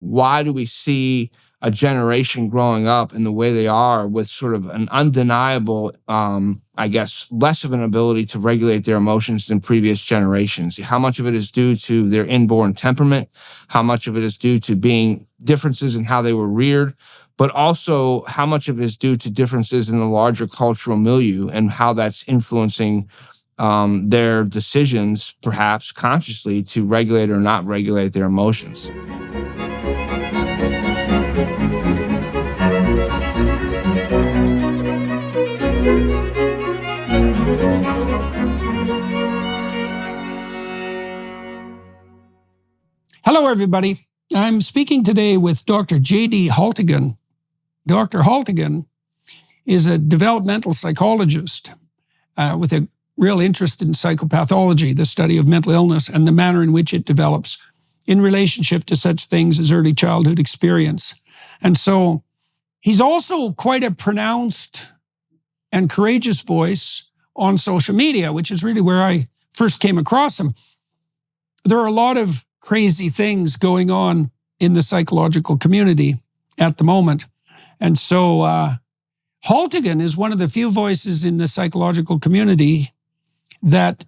why do we see a generation growing up in the way they are with sort of an undeniable, less of an ability to regulate their emotions than previous generations? How much of it is due to their inborn temperament? How much of it is due to being differences in how they were reared? But also how much of it is due to differences in the larger cultural milieu and how that's influencing their decisions, perhaps consciously, to regulate or not regulate their emotions. Hello, everybody. I'm speaking today with Dr. J.D. Haltigan. Dr. Haltigan is a developmental psychologist with a real interest in psychopathology, the study of mental illness and the manner in which it develops in relationship to such things as early childhood experience. And so he's also quite a pronounced and courageous voice on social media, which is really where I first came across him. There are a lot of crazy things going on in the psychological community at the moment. And so Haltigan is one of the few voices in the psychological community that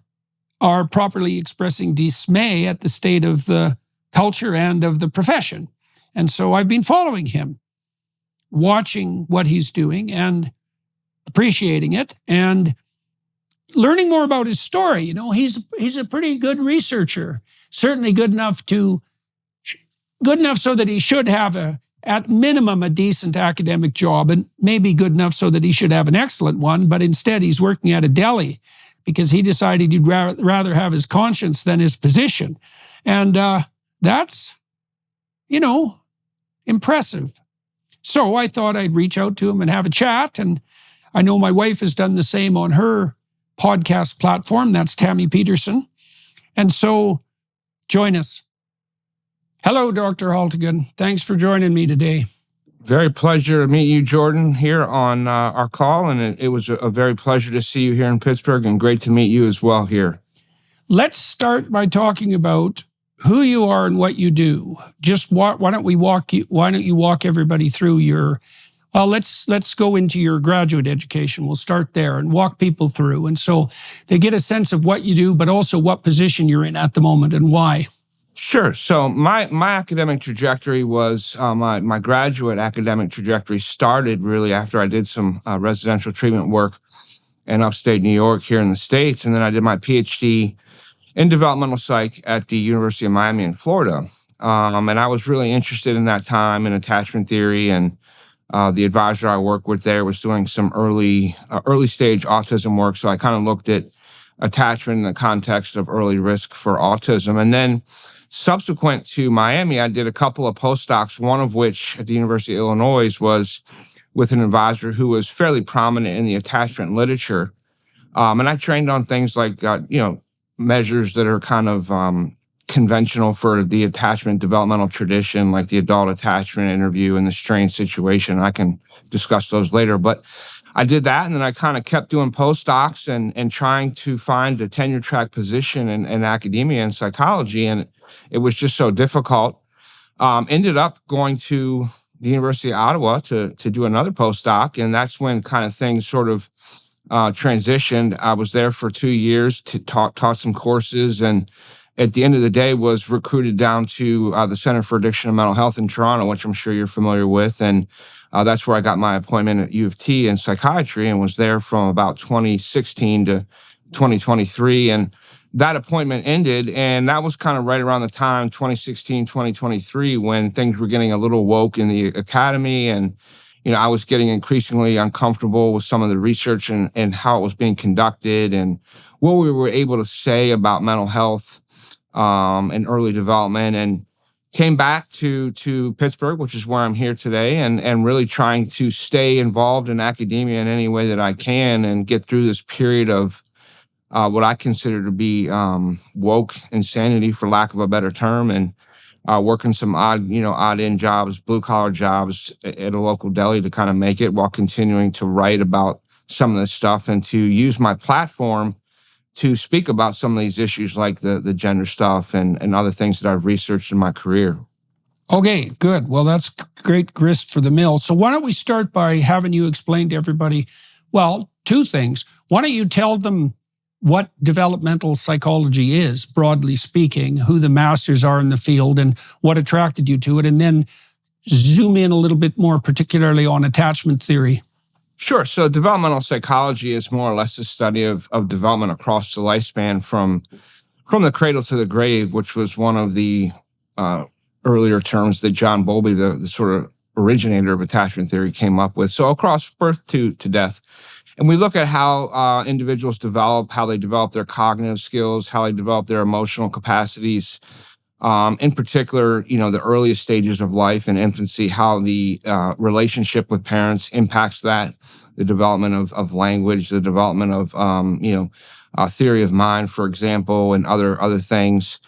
are properly expressing dismay at the state of the culture and of the profession. And so I've been following him, watching what he's doing and appreciating it and learning more about his story. You know, he's a pretty good researcher, certainly good enough so that he should have at minimum a decent academic job, and maybe good enough so that he should have an excellent one. But instead he's working at a deli because he decided he'd rather have his conscience than his position. And that's, impressive. So I thought I'd reach out to him and have a chat. And I know my wife has done the same on her podcast platform. That's Tammy Peterson. And so join us. Hello, Dr. Haltigan. Thanks for joining me today. Very pleasure to meet you, Jordan, here on our call. And it was a very pleasure to see you here in Pittsburgh, and great to meet you as well here. Let's start by talking about who you are and what you do. Just why don't you walk everybody through your, let's go into your graduate education. We'll start there and walk people through. And so they get a sense of what you do, but also what position you're in at the moment and why. Sure. So my academic trajectory was, my graduate academic trajectory started really after I did some residential treatment work in upstate New York here in the States. And then I did my PhD in developmental psych at the University of Miami in Florida. And I was really interested in that time in attachment theory, and the advisor I worked with there was doing some early stage autism work. So I kind of looked at attachment in the context of early risk for autism. And then subsequent to Miami, I did a couple of postdocs, one of which at the University of Illinois was with an advisor who was fairly prominent in the attachment literature. And I trained on things like, measures that are kind of conventional for the attachment developmental tradition, like the adult attachment interview and the strain situation. I can discuss those later. But I did that, and then I kind of kept doing postdocs and trying to find a tenure track position in academia and psychology, and it was just so difficult. Ended up going to the University of Ottawa to do another postdoc, and that's when kind of things sort of transitioned. I was there for 2 years to taught some courses, and at the end of the day was recruited down to the Center for Addiction and Mental Health in Toronto, which I'm sure you're familiar with. And that's where I got my appointment at U of T in psychiatry, and was there from about 2016 to 2023. And that appointment ended, and that was kind of right around the time, 2016, 2023, when things were getting a little woke in the academy. And I was getting increasingly uncomfortable with some of the research and how it was being conducted and what we were able to say about mental health and early development, and came back to Pittsburgh, which is where I'm here today, and really trying to stay involved in academia in any way that I can and get through this period of what I consider to be woke insanity, for lack of a better term, and working some odd end jobs, blue collar jobs at a local deli to kind of make it, while continuing to write about some of this stuff and to use my platform to speak about some of these issues, like the gender stuff and other things that I've researched in my career. Okay, good. Well, that's great grist for the mill. So why don't we start by having you explain to everybody, well, two things. Why don't you tell them what developmental psychology is, broadly speaking, who the masters are in the field and what attracted you to it, and then zoom in a little bit more particularly on attachment theory. Sure. So developmental psychology is more or less the study of development across the lifespan from the cradle to the grave, which was one of the earlier terms that John Bowlby, the sort of originator of attachment theory, came up with. So across birth to death. And we look at how individuals develop, how they develop their cognitive skills, how they develop their emotional capacities. In particular, the earliest stages of life and infancy, how the relationship with parents impacts that, the development of language, the development of, theory of mind, for example, and other things.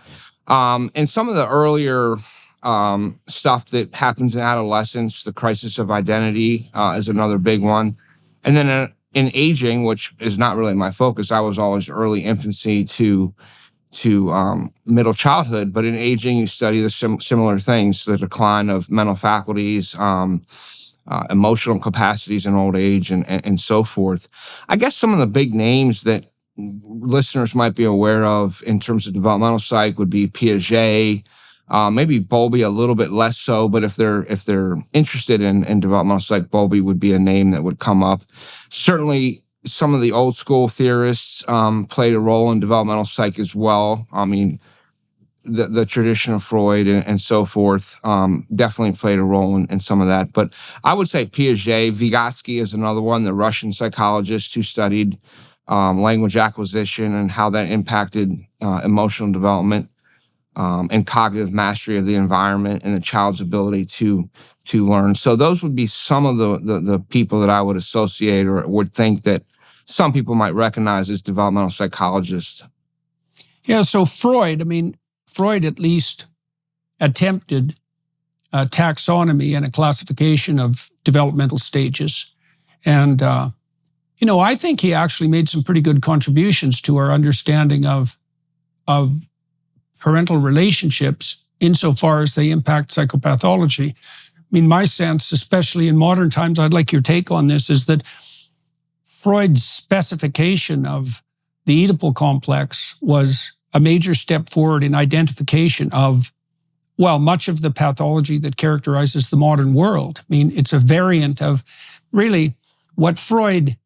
And some of the earlier stuff that happens in adolescence, the crisis of identity is another big one. And then in aging, which is not really my focus, I was always early infancy to middle childhood, but in aging, you study the similar things, the decline of mental faculties, emotional capacities in old age, and so forth. I guess some of the big names that listeners might be aware of in terms of developmental psych would be Piaget, maybe Bowlby a little bit less so, but if they're interested in developmental psych, Bowlby would be a name that would come up. Certainly, some of the old school theorists played a role in developmental psych as well. I mean, the tradition of Freud and so forth definitely played a role in some of that. But I would say Piaget. Vygotsky is another one, the Russian psychologist who studied language acquisition and how that impacted emotional development and cognitive mastery of the environment and the child's ability to learn. So those would be some of the people that I would associate or would think that some people might recognize as developmental psychologists. Yeah, so Freud at least attempted a taxonomy and a classification of developmental stages. And, I think he actually made some pretty good contributions to our understanding of parental relationships insofar as they impact psychopathology. I mean, my sense, especially in modern times, I'd like your take on this, is that Freud's specification of the Oedipal complex was a major step forward in identification of, much of the pathology that characterizes the modern world. I mean, it's a variant of really what Freud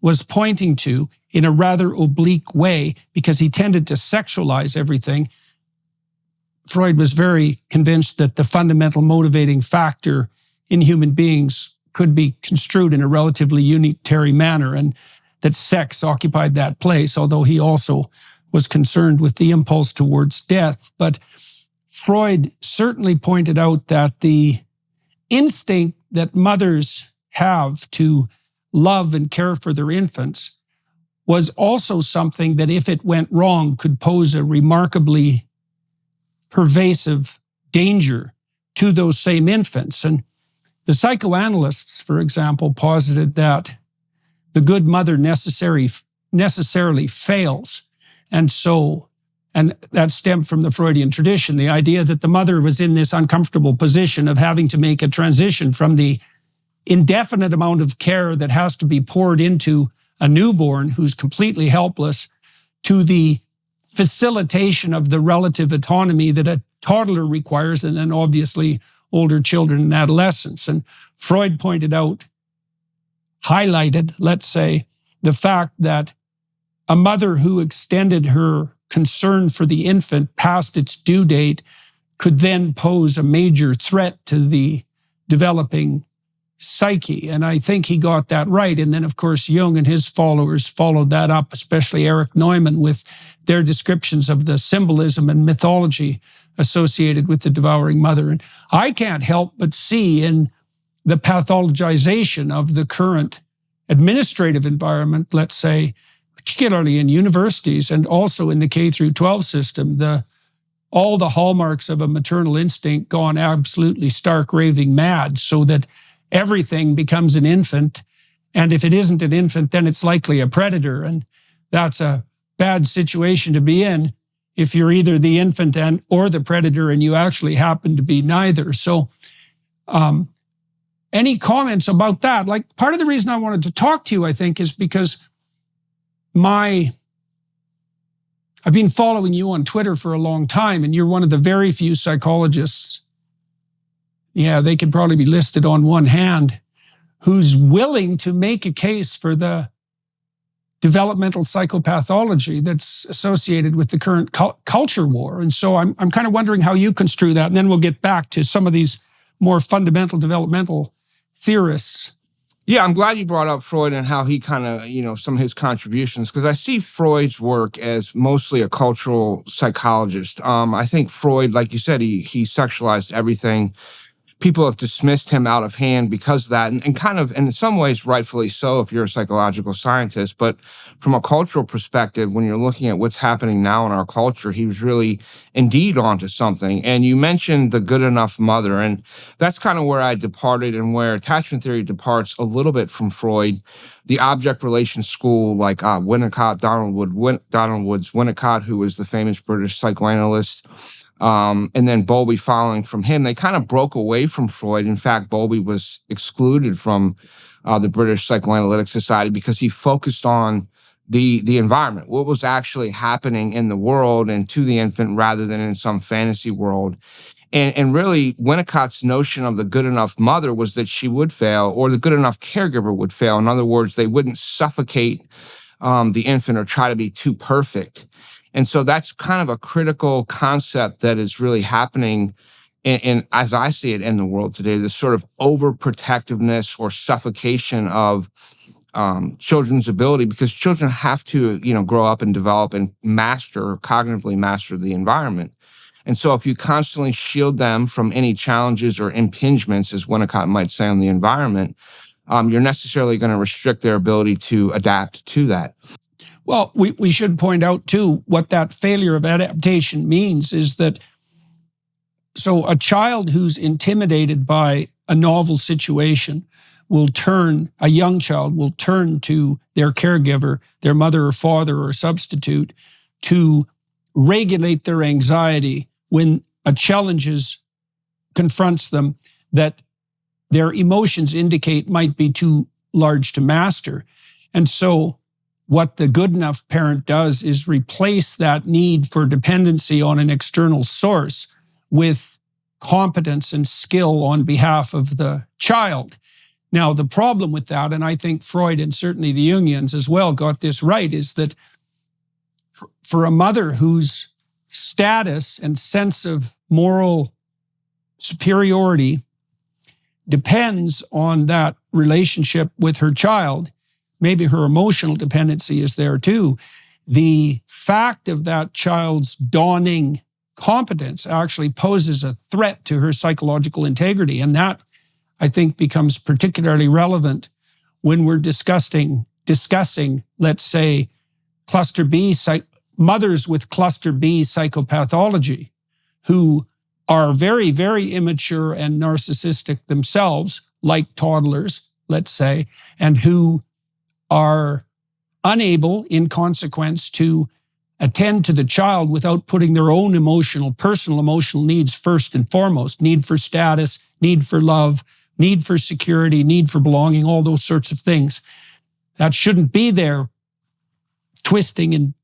was pointing to in a rather oblique way because he tended to sexualize everything. Freud was very convinced that the fundamental motivating factor in human beings could be construed in a relatively unitary manner and that sex occupied that place, although he also was concerned with the impulse towards death. But Freud certainly pointed out that the instinct that mothers have to love and care for their infants was also something that, if it went wrong, could pose a remarkably pervasive danger to those same infants. And the psychoanalysts, for example, posited that the good mother necessarily fails. And that stemmed from the Freudian tradition, the idea that the mother was in this uncomfortable position of having to make a transition from the indefinite amount of care that has to be poured into a newborn who's completely helpless to the facilitation of the relative autonomy that a toddler requires, and then obviously older children and adolescents. And Freud highlighted, let's say, the fact that a mother who extended her concern for the infant past its due date could then pose a major threat to the developing psyche. And I think he got that right. And then, of course, Jung and his followers followed that up, especially Erich Neumann, with their descriptions of the symbolism and mythology associated with the devouring mother. And I can't help but see in the pathologization of the current administrative environment, let's say, particularly in universities and also in the K through 12 system, all the hallmarks of a maternal instinct gone absolutely stark raving mad, so that everything becomes an infant. And if it isn't an infant, then it's likely a predator. And that's a bad situation to be in if you're either the infant or the predator, and you actually happen to be neither. So any comments about that? Like, part of the reason I wanted to talk to you, I think, is because I've been following you on Twitter for a long time, and you're one of the very few psychologists, they could probably be listed on one hand, who's willing to make a case for the developmental psychopathology that's associated with the current culture war. And so I'm kind of wondering how you construe that, and then we'll get back to some of these more fundamental developmental theorists. Yeah, I'm glad you brought up Freud and how he kind of, some of his contributions, because I see Freud's work as mostly a cultural psychologist. I think Freud, like you said, he sexualized everything. People have dismissed him out of hand because of that, and kind of, in some ways, rightfully so if you're a psychological scientist. But from a cultural perspective, when you're looking at what's happening now in our culture, he was really indeed onto something. And you mentioned the good enough mother, and that's kind of where I departed and where attachment theory departs a little bit from Freud. The object relation school, like Winnicott, Donald Woods Winnicott, who was the famous British psychoanalyst, and then Bowlby following from him, they kind of broke away from Freud. In fact, Bowlby was excluded from the British Psychoanalytic Society because he focused on the environment, what was actually happening in the world and to the infant rather than in some fantasy world. And really, Winnicott's notion of the good enough mother was that she would fail, or the good enough caregiver would fail. In other words, they wouldn't suffocate the infant or try to be too perfect. And so that's kind of a critical concept that is really happening in, as I see it, in the world today, this sort of overprotectiveness or suffocation of children's ability, because children have to, grow up and develop and cognitively master the environment. And so if you constantly shield them from any challenges or impingements, as Winnicott might say, on the environment, you're necessarily going to restrict their ability to adapt to that. Well, we should point out, too, what that failure of adaptation means is that, so a child who's intimidated by a novel situation a young child will turn to their caregiver, their mother or father or substitute, to regulate their anxiety when a challenge confronts them that their emotions indicate might be too large to master. And so what the good enough parent does is replace that need for dependency on an external source with competence and skill on behalf of the child. Now, the problem with that, and I think Freud and certainly the Jungians as well got this right, is that for a mother whose status and sense of moral superiority depends on that relationship with her child, maybe her emotional dependency is there too, the fact of that child's dawning competence actually poses a threat to her psychological integrity. And that, I think, becomes particularly relevant when we're discussing, let's say, cluster B, mothers with cluster B psychopathology, who are very, very immature and narcissistic themselves, like toddlers, let's say, and who are unable, in consequence, to attend to the child without putting their own personal emotional needs first and foremost. Need for status, need for love, need for security, need for belonging, all those sorts of things. That shouldn't be there, twisting and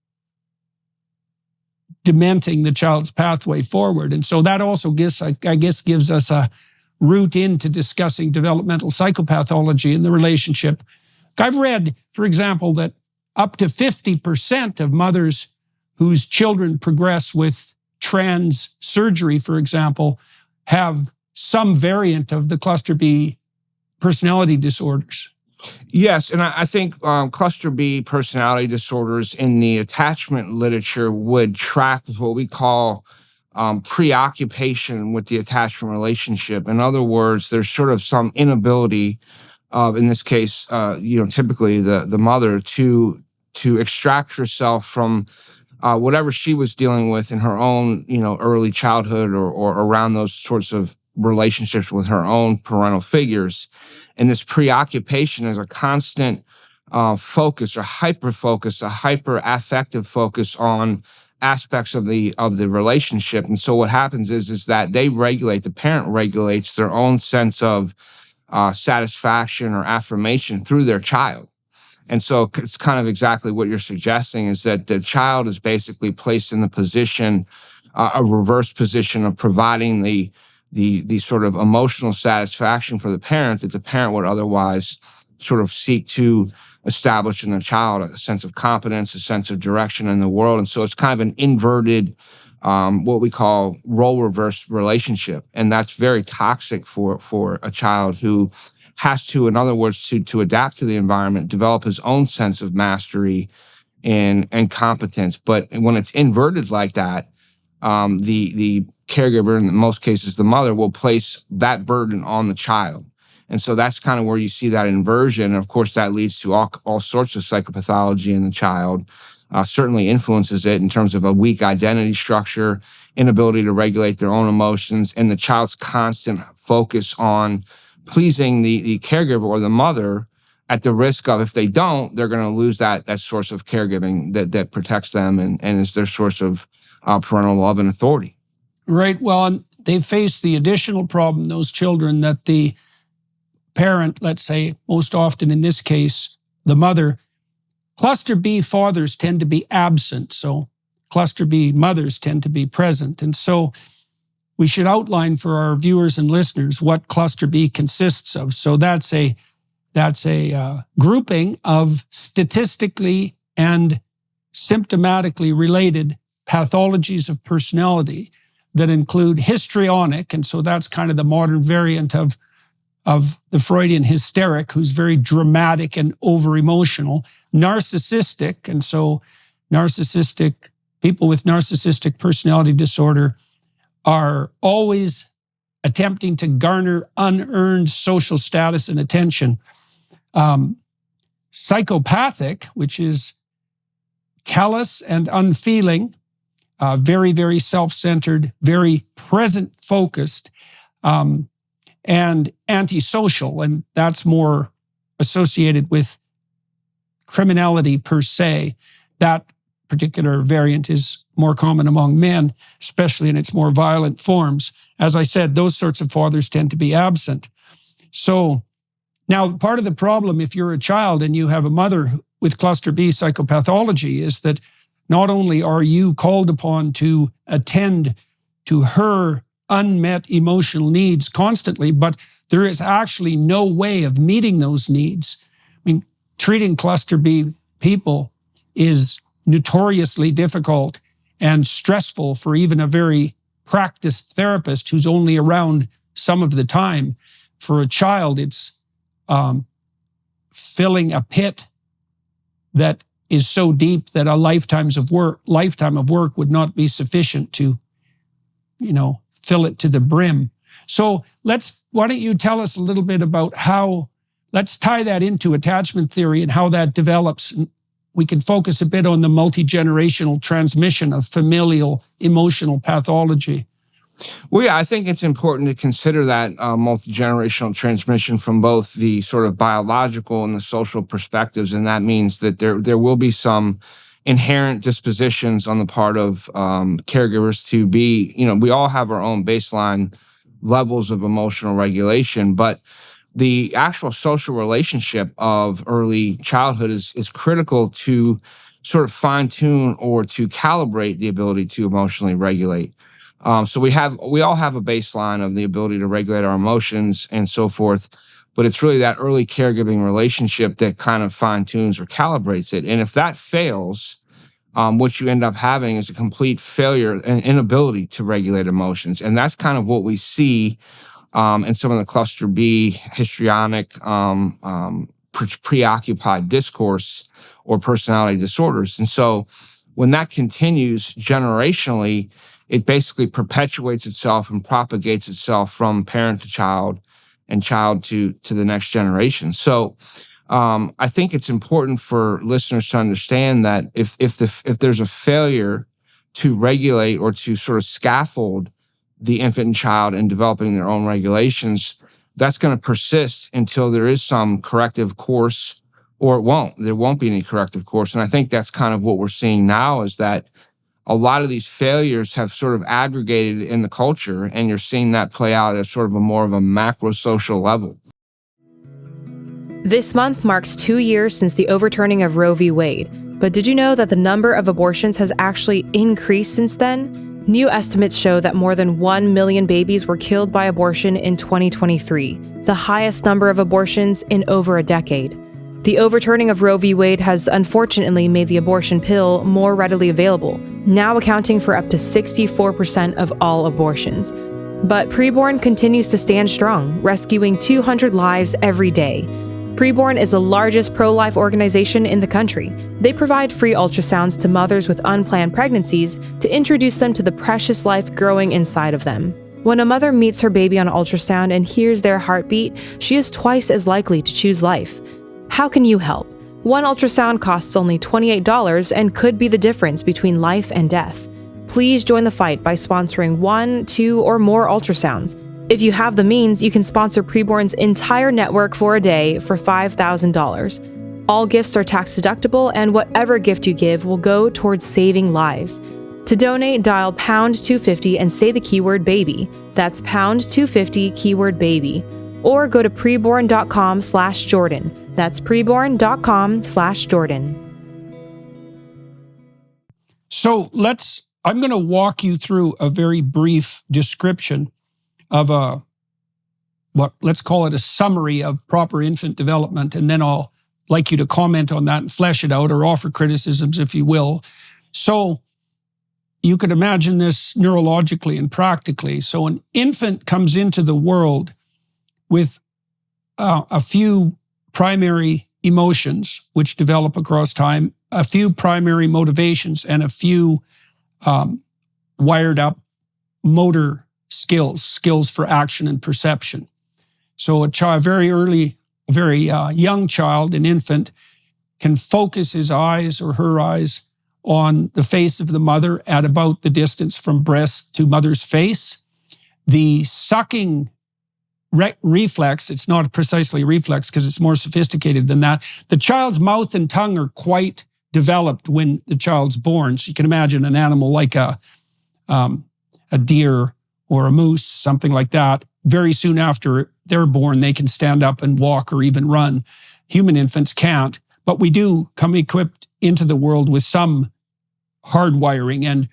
dementing the child's pathway forward. And so that also gives us a route into discussing developmental psychopathology and the relationship. I've read, for example, that up to 50% of mothers whose children progress with trans surgery, for example, have some variant of the cluster B personality disorders. Yes, and I think cluster B personality disorders in the attachment literature would track with what we call preoccupation with the attachment relationship. In other words, there's sort of some inability of, in this case, typically the mother to extract herself from whatever she was dealing with in her own, early childhood or around those sorts of relationships with her own parental figures. And this preoccupation is a constant focus or hyper-focus, a hyper-affective focus on aspects of the relationship. And so what happens is that the parent regulates their own sense of satisfaction or affirmation through their child. And so it's kind of exactly what you're suggesting, is that the child is basically placed in the position, a reverse position of providing the sort of emotional satisfaction for the parent that the parent would otherwise sort of seek to establish in the child, a sense of competence, a sense of direction in the world. And so it's kind of an inverted, what we call role reverse relationship. And that's very toxic for a child who has to, in other words, to adapt to the environment, develop his own sense of mastery and competence. But when it's inverted like that, the caregiver, in most cases the mother, will place that burden on the child. And so that's kind of where you see that inversion. And of course, that leads to all sorts of psychopathology in the child, certainly influences it in terms of a weak identity structure, inability to regulate their own emotions, and the child's constant focus on pleasing the caregiver or the mother at the risk of, if they don't, they're going to lose that source of caregiving that protects them and is their source of parental love and authority. Right. Well, and they face the additional problem, those children, that the parent, let's say, most often in this case, the mother, cluster B fathers tend to be absent. So cluster B mothers tend to be present. And so we should outline for our viewers and listeners what cluster B consists of. So that's a grouping of statistically and symptomatically related pathologies of personality that include histrionic, and so that's kind of the modern variant of the Freudian hysteric, who's very dramatic and over-emotional, narcissistic, and so people with narcissistic personality disorder are always attempting to garner unearned social status and attention. Psychopathic, which is callous and unfeeling, very, very self-centered, very present-focused, and antisocial, and that's more associated with criminality per se. That particular variant is more common among men, especially in its more violent forms. As I said, those sorts of fathers tend to be absent. So now part of the problem, if you're a child and you have a mother with cluster B psychopathology, is that not only are you called upon to attend to her unmet emotional needs constantly, but there is actually no way of meeting those needs. I mean, treating cluster B people is notoriously difficult and stressful for even a very practiced therapist who's only around some of the time. For a child, it's filling a pit that is so deep that a lifetime of work would not be sufficient to, fill it to the brim. So why don't you tell us a little bit about let's tie that into attachment theory and how that develops. We can focus a bit on the multi-generational transmission of familial emotional pathology. Well, yeah, I think it's important to consider that multi-generational transmission from both the sort of biological and the social perspectives. And that means that there will be some inherent dispositions on the part of caregivers to be, we all have our own baseline levels of emotional regulation, but the actual social relationship of early childhood is critical to sort of fine-tune or to calibrate the ability to emotionally regulate. So we all have a baseline of the ability to regulate our emotions and so forth, but it's really that early caregiving relationship that kind of fine-tunes or calibrates it. And if that fails, what you end up having is a complete failure and inability to regulate emotions. And that's kind of what we see in some of the cluster B, histrionic, preoccupied discourse or personality disorders. And so when that continues generationally, it basically perpetuates itself and propagates itself from parent to child and child to the next generation. So I think it's important for listeners to understand that if there's a failure to regulate or to sort of scaffold the infant and child in developing their own regulations, that's going to persist until there is some corrective course, or it won't. There won't be any corrective course. And I think that's kind of what we're seeing now, is that a lot of these failures have sort of aggregated in the culture, and you're seeing that play out at sort of a more of a macro social level. This month marks 2 years since the overturning of Roe v. Wade. But did you know that the number of abortions has actually increased since then? New estimates show that more than 1 million babies were killed by abortion in 2023, the highest number of abortions in over a decade. The overturning of Roe v. Wade has unfortunately made the abortion pill more readily available, now accounting for up to 64% of all abortions. But Preborn continues to stand strong, rescuing 200 lives every day. Preborn is the largest pro-life organization in the country. They provide free ultrasounds to mothers with unplanned pregnancies to introduce them to the precious life growing inside of them. When a mother meets her baby on ultrasound and hears their heartbeat, she is twice as likely to choose life. How can you help? One ultrasound costs only $28 and could be the difference between life and death. Please join the fight by sponsoring 1, 2, or more ultrasounds. If you have the means, you can sponsor Preborn's entire network for a day for $5,000. All gifts are tax deductible, and whatever gift you give will go towards saving lives. To donate, dial pound 250 and say the keyword baby. That's pound 250 keyword baby. Or go to preborn.com/Jordan. That's preborn.com/Jordan. So I'm going to walk you through a very brief description of let's call it a summary of proper infant development, and then I'll like you to comment on that and flesh it out or offer criticisms, if you will. So you could imagine this neurologically and practically. So an infant comes into the world with a few primary emotions which develop across time, a few primary motivations, and a few wired up motor skills for action and perception. So a very young child, an infant, can focus his eyes or her eyes on the face of the mother at about the distance from breast to mother's face. The sucking reflex, it's not precisely a reflex because it's more sophisticated than that. The child's mouth and tongue are quite developed when the child's born. So you can imagine an animal like a deer or a moose, something like that. Very soon after they're born, they can stand up and walk or even run. Human infants can't, but we do come equipped into the world with some hardwiring, and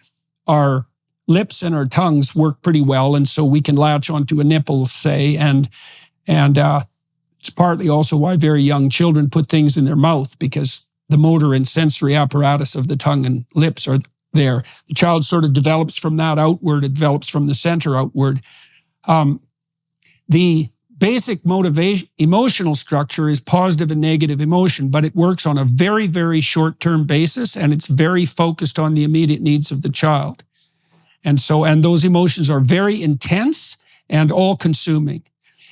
our lips and our tongues work pretty well, and so we can latch onto a nipple, say, and it's partly also why very young children put things in their mouth, because the motor and sensory apparatus of the tongue and lips are there. The child sort of develops from that outward. It develops from the center outward. The basic emotional structure is positive and negative emotion, but it works on a very, very short-term basis, and it's very focused on the immediate needs of the child. And those emotions are very intense and all-consuming.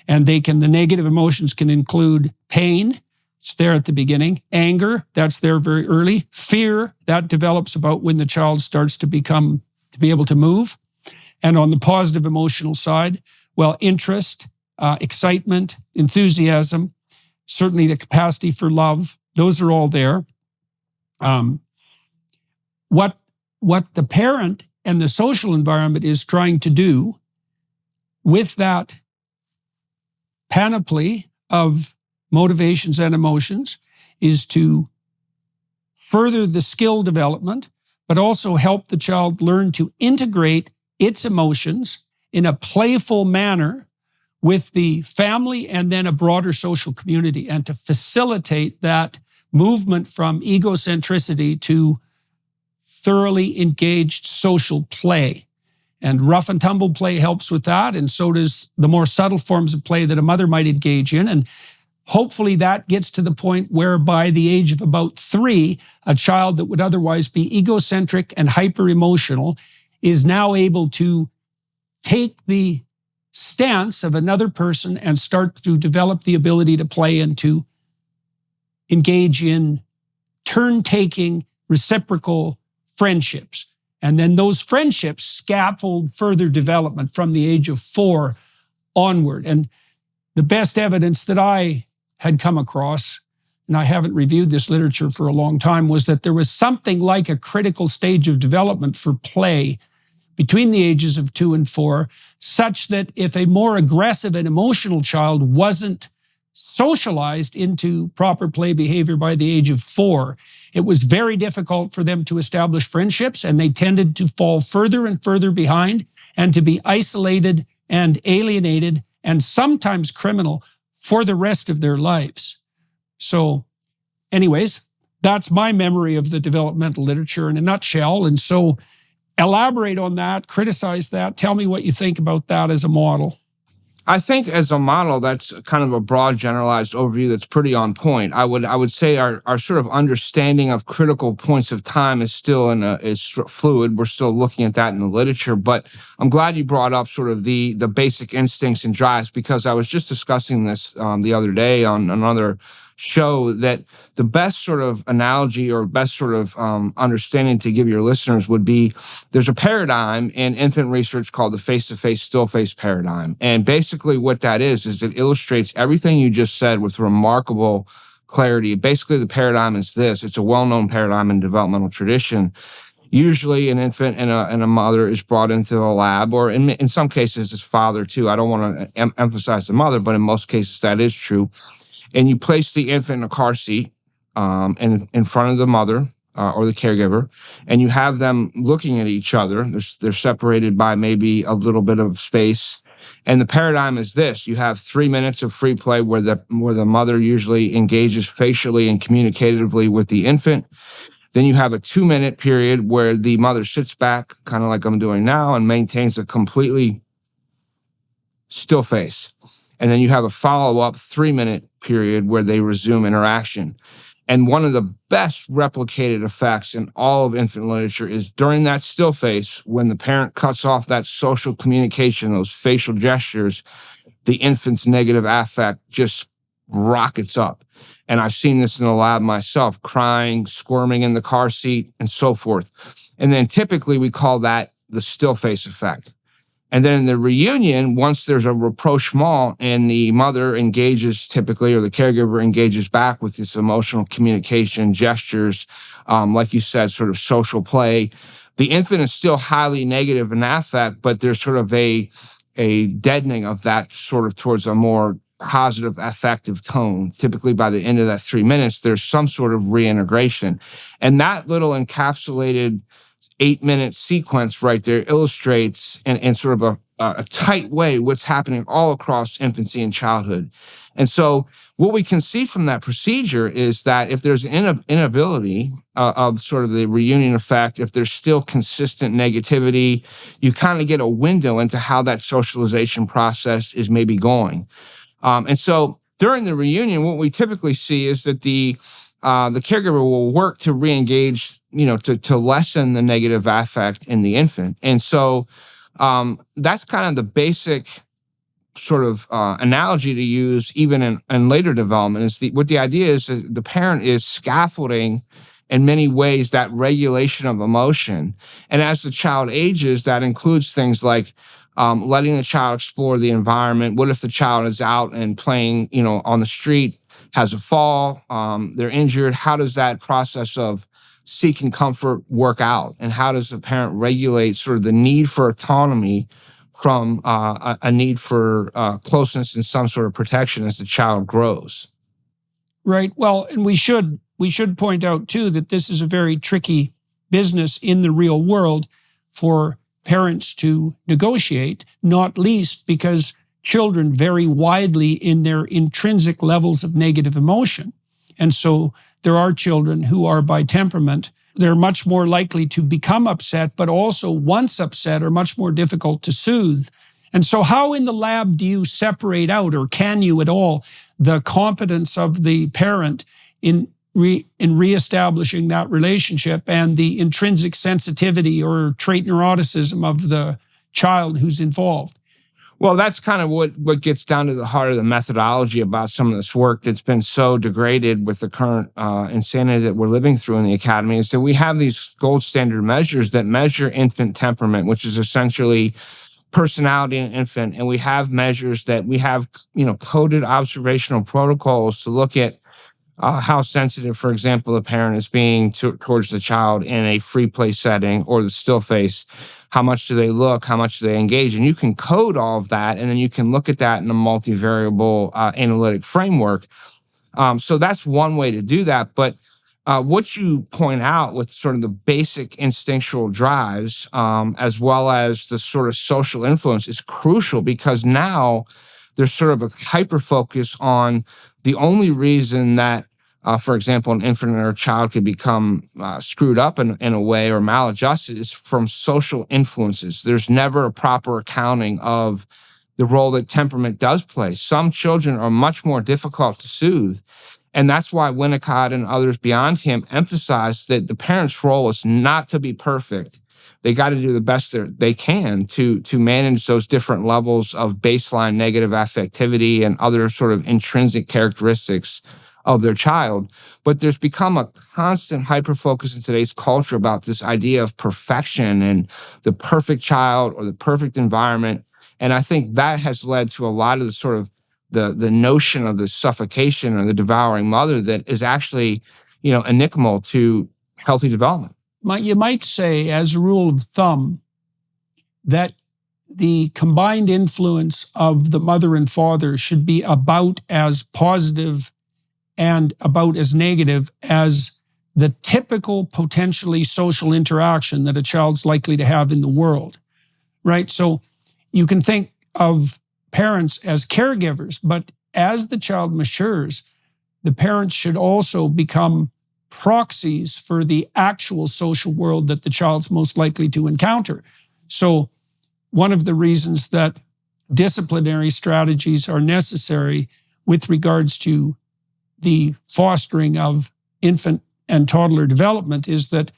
And the negative emotions can include pain, it's there at the beginning. Anger, that's there very early. Fear, that develops about when the child starts to be able to move. And on the positive emotional side, well, interest, excitement, enthusiasm, certainly the capacity for love, those are all there. What the parent and the social environment is trying to do with that panoply of motivations and emotions is to further the skill development, but also help the child learn to integrate its emotions in a playful manner with the family and then a broader social community, and to facilitate that movement from egocentricity to thoroughly engaged social play. And rough and tumble play helps with that, and so does the more subtle forms of play that a mother might engage in. And hopefully that gets to the point where by the age of about 3, a child that would otherwise be egocentric and hyper-emotional is now able to take the stance of another person and start to develop the ability to play and to engage in turn-taking, reciprocal friendships. And then those friendships scaffold further development from the age of 4 onward. And the best evidence that I had come across, and I haven't reviewed this literature for a long time, was that there was something like a critical stage of development for play between the ages of 2 and 4, such that if a more aggressive and emotional child wasn't socialized into proper play behavior by the age of 4, it was very difficult for them to establish friendships, and they tended to fall further and further behind and to be isolated and alienated and sometimes criminal for the rest of their lives. So anyways, that's my memory of the developmental literature in a nutshell. And so elaborate on that, criticize that, tell me what you think about that as a model. I think as a model, that's kind of a broad, generalized overview that's pretty on point. I would say our sort of understanding of critical points of time is still is fluid. We're still looking at that in the literature. But I'm glad you brought up sort of the basic instincts and drives, because I was just discussing this the other day on another show, that the best sort of analogy or best sort of understanding to give your listeners would be, there's a paradigm in infant research called the face-to-face, still-face paradigm. And basically what that is it illustrates everything you just said with remarkable clarity. Basically, the paradigm is this. It's a well-known paradigm in developmental tradition. Usually an infant and a mother is brought into the lab, or in some cases his father too. I don't want to emphasize the mother, but in most cases that is true. And you place the infant in a car seat and in front of the mother or the caregiver, and you have them looking at each other. They're separated by maybe a little bit of space. And the paradigm is this. You have 3 minutes of free play where the mother usually engages facially and communicatively with the infant. Then you have a 2-minute period where the mother sits back, kind of like I'm doing now, and maintains a completely still face. And then you have a follow-up 3-minute period where they resume interaction. And one of the best replicated effects in all of infant literature is during that still face, when the parent cuts off that social communication, those facial gestures, the infant's negative affect just rockets up. And I've seen this in the lab myself, crying, squirming in the car seat, and so forth. And then typically we call that the still face effect. And then in the reunion, once there's a rapprochement and the mother engages typically, or the caregiver engages back with this emotional communication, gestures, like you said, sort of social play, the infant is still highly negative in affect, but there's sort of a deadening of that sort of towards a more positive affective tone. Typically by the end of that 3 minutes, there's some sort of reintegration. And that little encapsulated 8-minute sequence right there illustrates in sort of a tight way what's happening all across infancy and childhood. And so what we can see from that procedure is that if there's an inability of sort of the reunion effect, if there's still consistent negativity, you kind of get a window into how that socialization process is maybe going. And so during the reunion, what we typically see is that the caregiver will work to reengage, to lessen the negative affect in the infant. And so that's kind of the basic sort of analogy to use even in later development. Is what the idea is that the parent is scaffolding in many ways that regulation of emotion. And as the child ages, that includes things like letting the child explore the environment. What if the child is out and playing, on the street, has a fall, they're injured? How does that process of seeking comfort work out? And how does the parent regulate sort of the need for autonomy from a need for closeness and some sort of protection as the child grows? Right. Well, and we should point out too that this is a very tricky business in the real world for parents to negotiate, not least because children vary widely in their intrinsic levels of negative emotion. And so there are children who are by temperament, they're much more likely to become upset, but also once upset are much more difficult to soothe. And so how in the lab do you separate out, or can you at all, the competence of the parent in reestablishing that relationship and the intrinsic sensitivity or trait neuroticism of the child who's involved? Well, that's kind of what gets down to the heart of the methodology about some of this work that's been so degraded with the current insanity that we're living through in the academy, is that we have these gold standard measures that measure infant temperament, which is essentially personality in an infant. And we have measures that we have, coded observational protocols to look at how sensitive, for example, the parent is being towards the child in a free play setting or the still face. How much do they look? How much do they engage? And you can code all of that, and then you can look at that in a multivariable analytic framework. So that's one way to do that. But what you point out with sort of the basic instinctual drives, as well as the sort of social influence, is crucial, because now there's sort of a hyper focus on the only reason that, for example, an infant or a child could become screwed up in a way or maladjusted is from social influences. There's never a proper accounting of the role that temperament does play. Some children are much more difficult to soothe. And that's why Winnicott and others beyond him emphasized that the parent's role is not to be perfect. They got to do the best they can to manage those different levels of baseline negative affectivity and other sort of intrinsic characteristics of their child. But there's become a constant hyper-focus in today's culture about this idea of perfection and the perfect child or the perfect environment. And I think that has led to a lot of the sort of the notion of the suffocation or the devouring mother that is actually, enigmal to healthy development. You might say, as a rule of thumb, that the combined influence of the mother and father should be about as positive and about as negative as the typical potentially social interaction that a child's likely to have in the world, right? So you can think of parents as caregivers, but as the child matures, the parents should also become proxies for the actual social world that the child's most likely to encounter. So one of the reasons that disciplinary strategies are necessary with regards to the fostering of infant and toddler development is that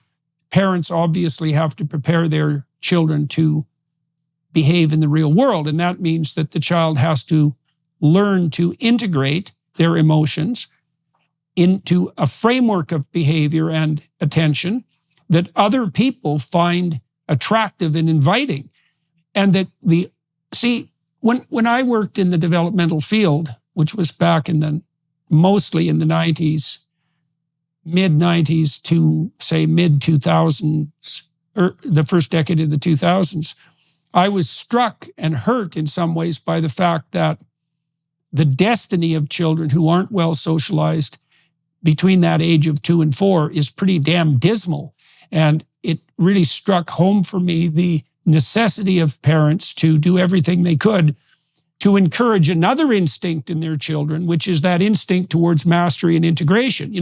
parents obviously have to prepare their children to behave in the real world. And that means that the child has to learn to integrate their emotions into a framework of behavior and attention that other people find attractive and inviting. And that when I worked in the developmental field, which was back mostly in the 90s, mid-90s to say mid-2000s, or the first decade of the 2000s, I was struck and hurt in some ways by the fact that the destiny of children who aren't well socialized between that age of 2 and 4 is pretty damn dismal. And it really struck home for me the necessity of parents to do everything they could to encourage another instinct in their children, which is that instinct towards mastery and integration.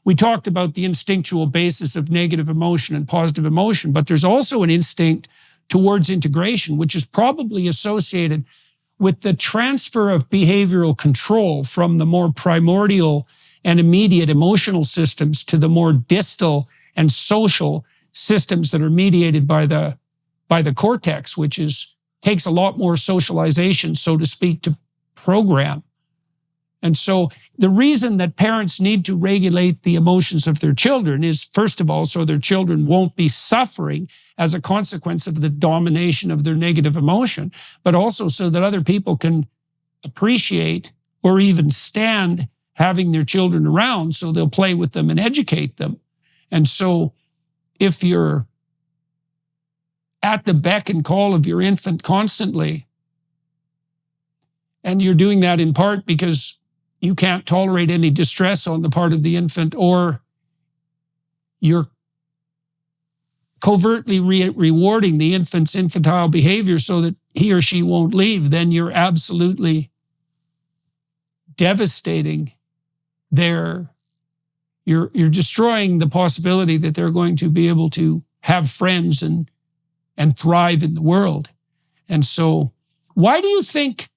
We talked about the instinctual basis of negative emotion and positive emotion, but there's also an instinct towards integration, which is probably associated with the transfer of behavioral control from the more primordial and immediate emotional systems to the more distal and social systems that are mediated by the cortex, which takes a lot more socialization, so to speak, to program. And so the reason that parents need to regulate the emotions of their children is, first of all, so their children won't be suffering as a consequence of the domination of their negative emotion, but also so that other people can appreciate or even stand having their children around, so they'll play with them and educate them. And so if you're at the beck and call of your infant constantly, and you're doing that in part because you can't tolerate any distress on the part of the infant, or you're covertly rewarding the infant's infantile behavior so that he or she won't leave, then you're absolutely devastating you're destroying the possibility that they're going to be able to have friends and thrive in the world. And so do you think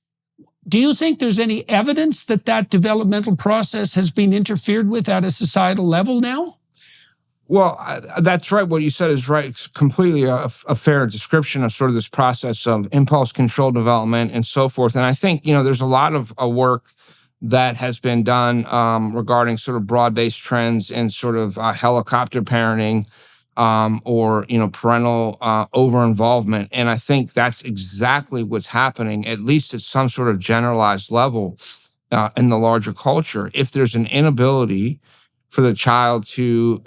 there's any evidence that developmental process has been interfered with at a societal level now? Well, that's right. What you said is right. It's completely a fair description of sort of this process of impulse control development and so forth. And I think, there's a lot of work that has been done regarding sort of broad-based trends in sort of helicopter parenting or parental over-involvement. And I think that's exactly what's happening, at least at some sort of generalized level in the larger culture. If there's an inability for the child to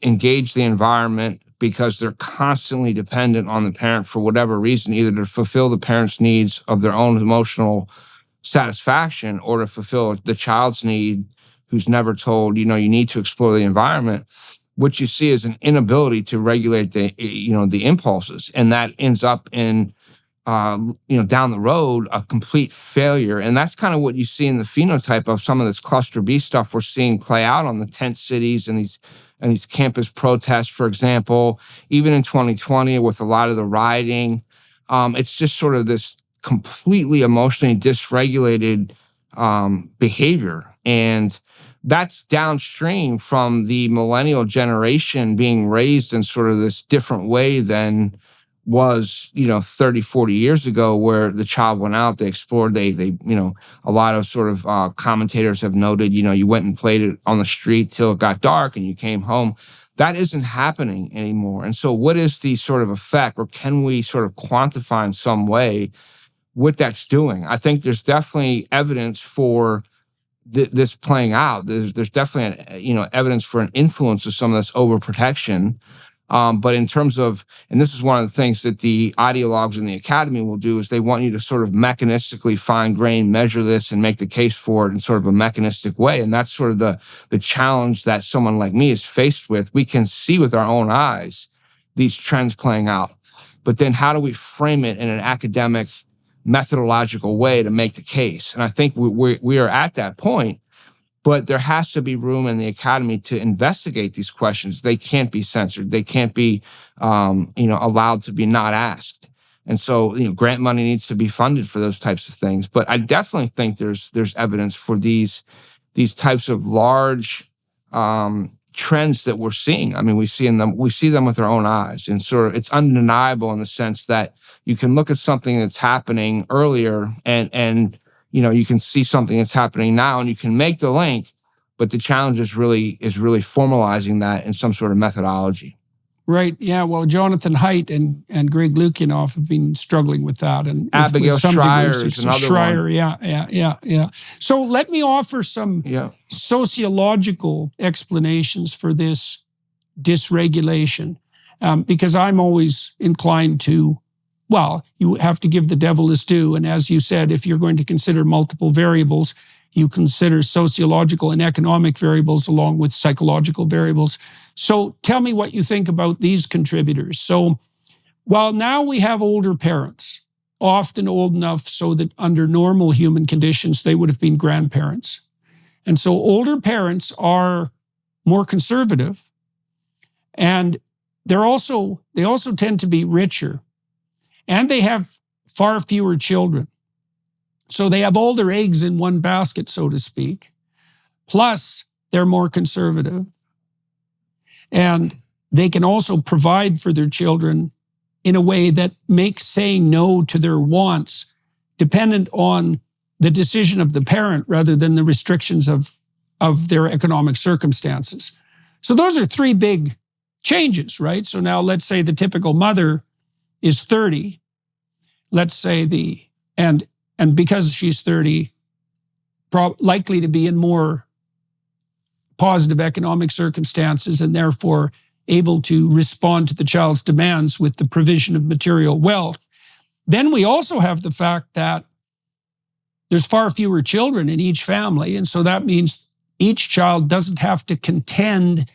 engage the environment because they're constantly dependent on the parent for whatever reason, either to fulfill the parent's needs of their own emotional satisfaction or to fulfill the child's need who's never told, you need to explore the environment, what you see is an inability to regulate the impulses. And that ends up in, down the road, a complete failure. And that's kind of what you see in the phenotype of some of this cluster B stuff we're seeing play out on the tent cities and these campus protests, for example, even in 2020 with a lot of the rioting. It's just sort of this completely emotionally dysregulated behavior. And that's downstream from the millennial generation being raised in sort of this different way than was, 30, 40 years ago, where the child went out, they explored, they a lot of sort of commentators have noted, you went and played it on the street till it got dark and you came home. That isn't happening anymore. And so what is the sort of effect, or can we sort of quantify in some way what that's doing? I think there's definitely evidence for this playing out. There's definitely evidence for an influence of some of this overprotection. But in terms of, and this is one of the things that the ideologues in the academy will do, is they want you to sort of mechanistically fine-grain measure this and make the case for it in sort of a mechanistic way. And that's sort of the challenge that someone like me is faced with. We can see with our own eyes these trends playing out. But then how do we frame it in an academic, methodological way to make the case? And I think we are at that point, but there has to be room in the academy to investigate these questions. They can't be censored. They can't be, allowed to be not asked. And so, grant money needs to be funded for those types of things. But I definitely think there's evidence for these types of large trends that we're seeing. I mean, we see them with our own eyes, and sort of it's undeniable in the sense that you can look at something that's happening earlier and you can see something that's happening now and you can make the link, but the challenge is really formalizing that in some sort of methodology. Right. Yeah. Well, Jonathan Haidt and Greg Lukianoff have been struggling with that, and Abigail Schreier is another Schreier, one. Yeah. So let me offer some sociological explanations for this dysregulation, because I'm always inclined to, well, you have to give the devil his due. And as you said, if you're going to consider multiple variables, you consider sociological and economic variables along with psychological variables. So tell me what you think about these contributors. So while now we have older parents, often old enough so that under normal human conditions, they would have been grandparents. And so older parents are more conservative, and they also tend to be richer, and they have far fewer children. So they have all their eggs in one basket, so to speak. Plus, they're more conservative. And they can also provide for their children in a way that makes saying no to their wants dependent on the decision of the parent rather than the restrictions of their economic circumstances. So those are three big changes, right? So now let's say the typical mother is 30. Let's say and because she's 30, likely to be in more positive economic circumstances and therefore able to respond to the child's demands with the provision of material wealth. Then we also have the fact that there's far fewer children in each family. And so that means each child doesn't have to contend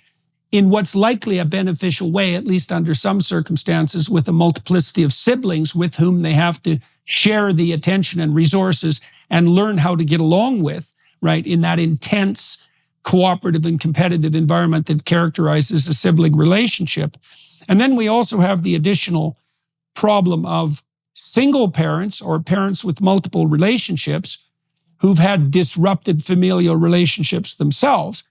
in what's likely a beneficial way, at least under some circumstances, with a multiplicity of siblings with whom they have to share the attention and resources and learn how to get along with, right, in that intense cooperative and competitive environment that characterizes a sibling relationship. And then we also have the additional problem of single parents or parents with multiple relationships who've had disrupted familial relationships themselves.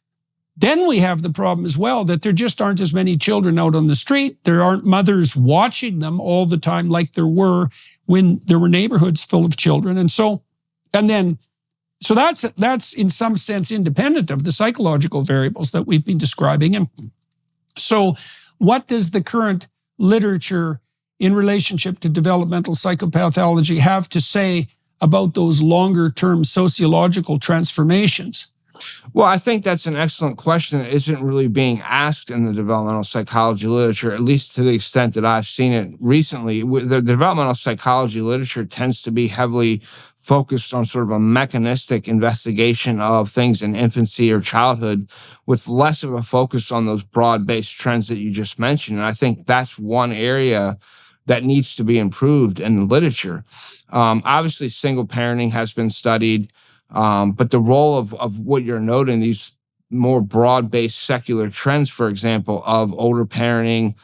Then we have the problem as well that there just aren't as many children out on the street. There aren't mothers watching them all the time like there were when there were neighborhoods full of children. And so that's in some sense independent of the psychological variables that we've been describing. And so what does the current literature in relationship to developmental psychopathology have to say about those longer term sociological transformations? Well, I think that's an excellent question that isn't really being asked in the developmental psychology literature, at least to the extent that I've seen it recently. The developmental psychology literature tends to be heavily focused on sort of a mechanistic investigation of things in infancy or childhood, with less of a focus on those broad-based trends that you just mentioned. And I think that's one area that needs to be improved in the literature. Obviously, single parenting has been studied. But the role of what you're noting, these more broad-based secular trends, for example, of older parenting,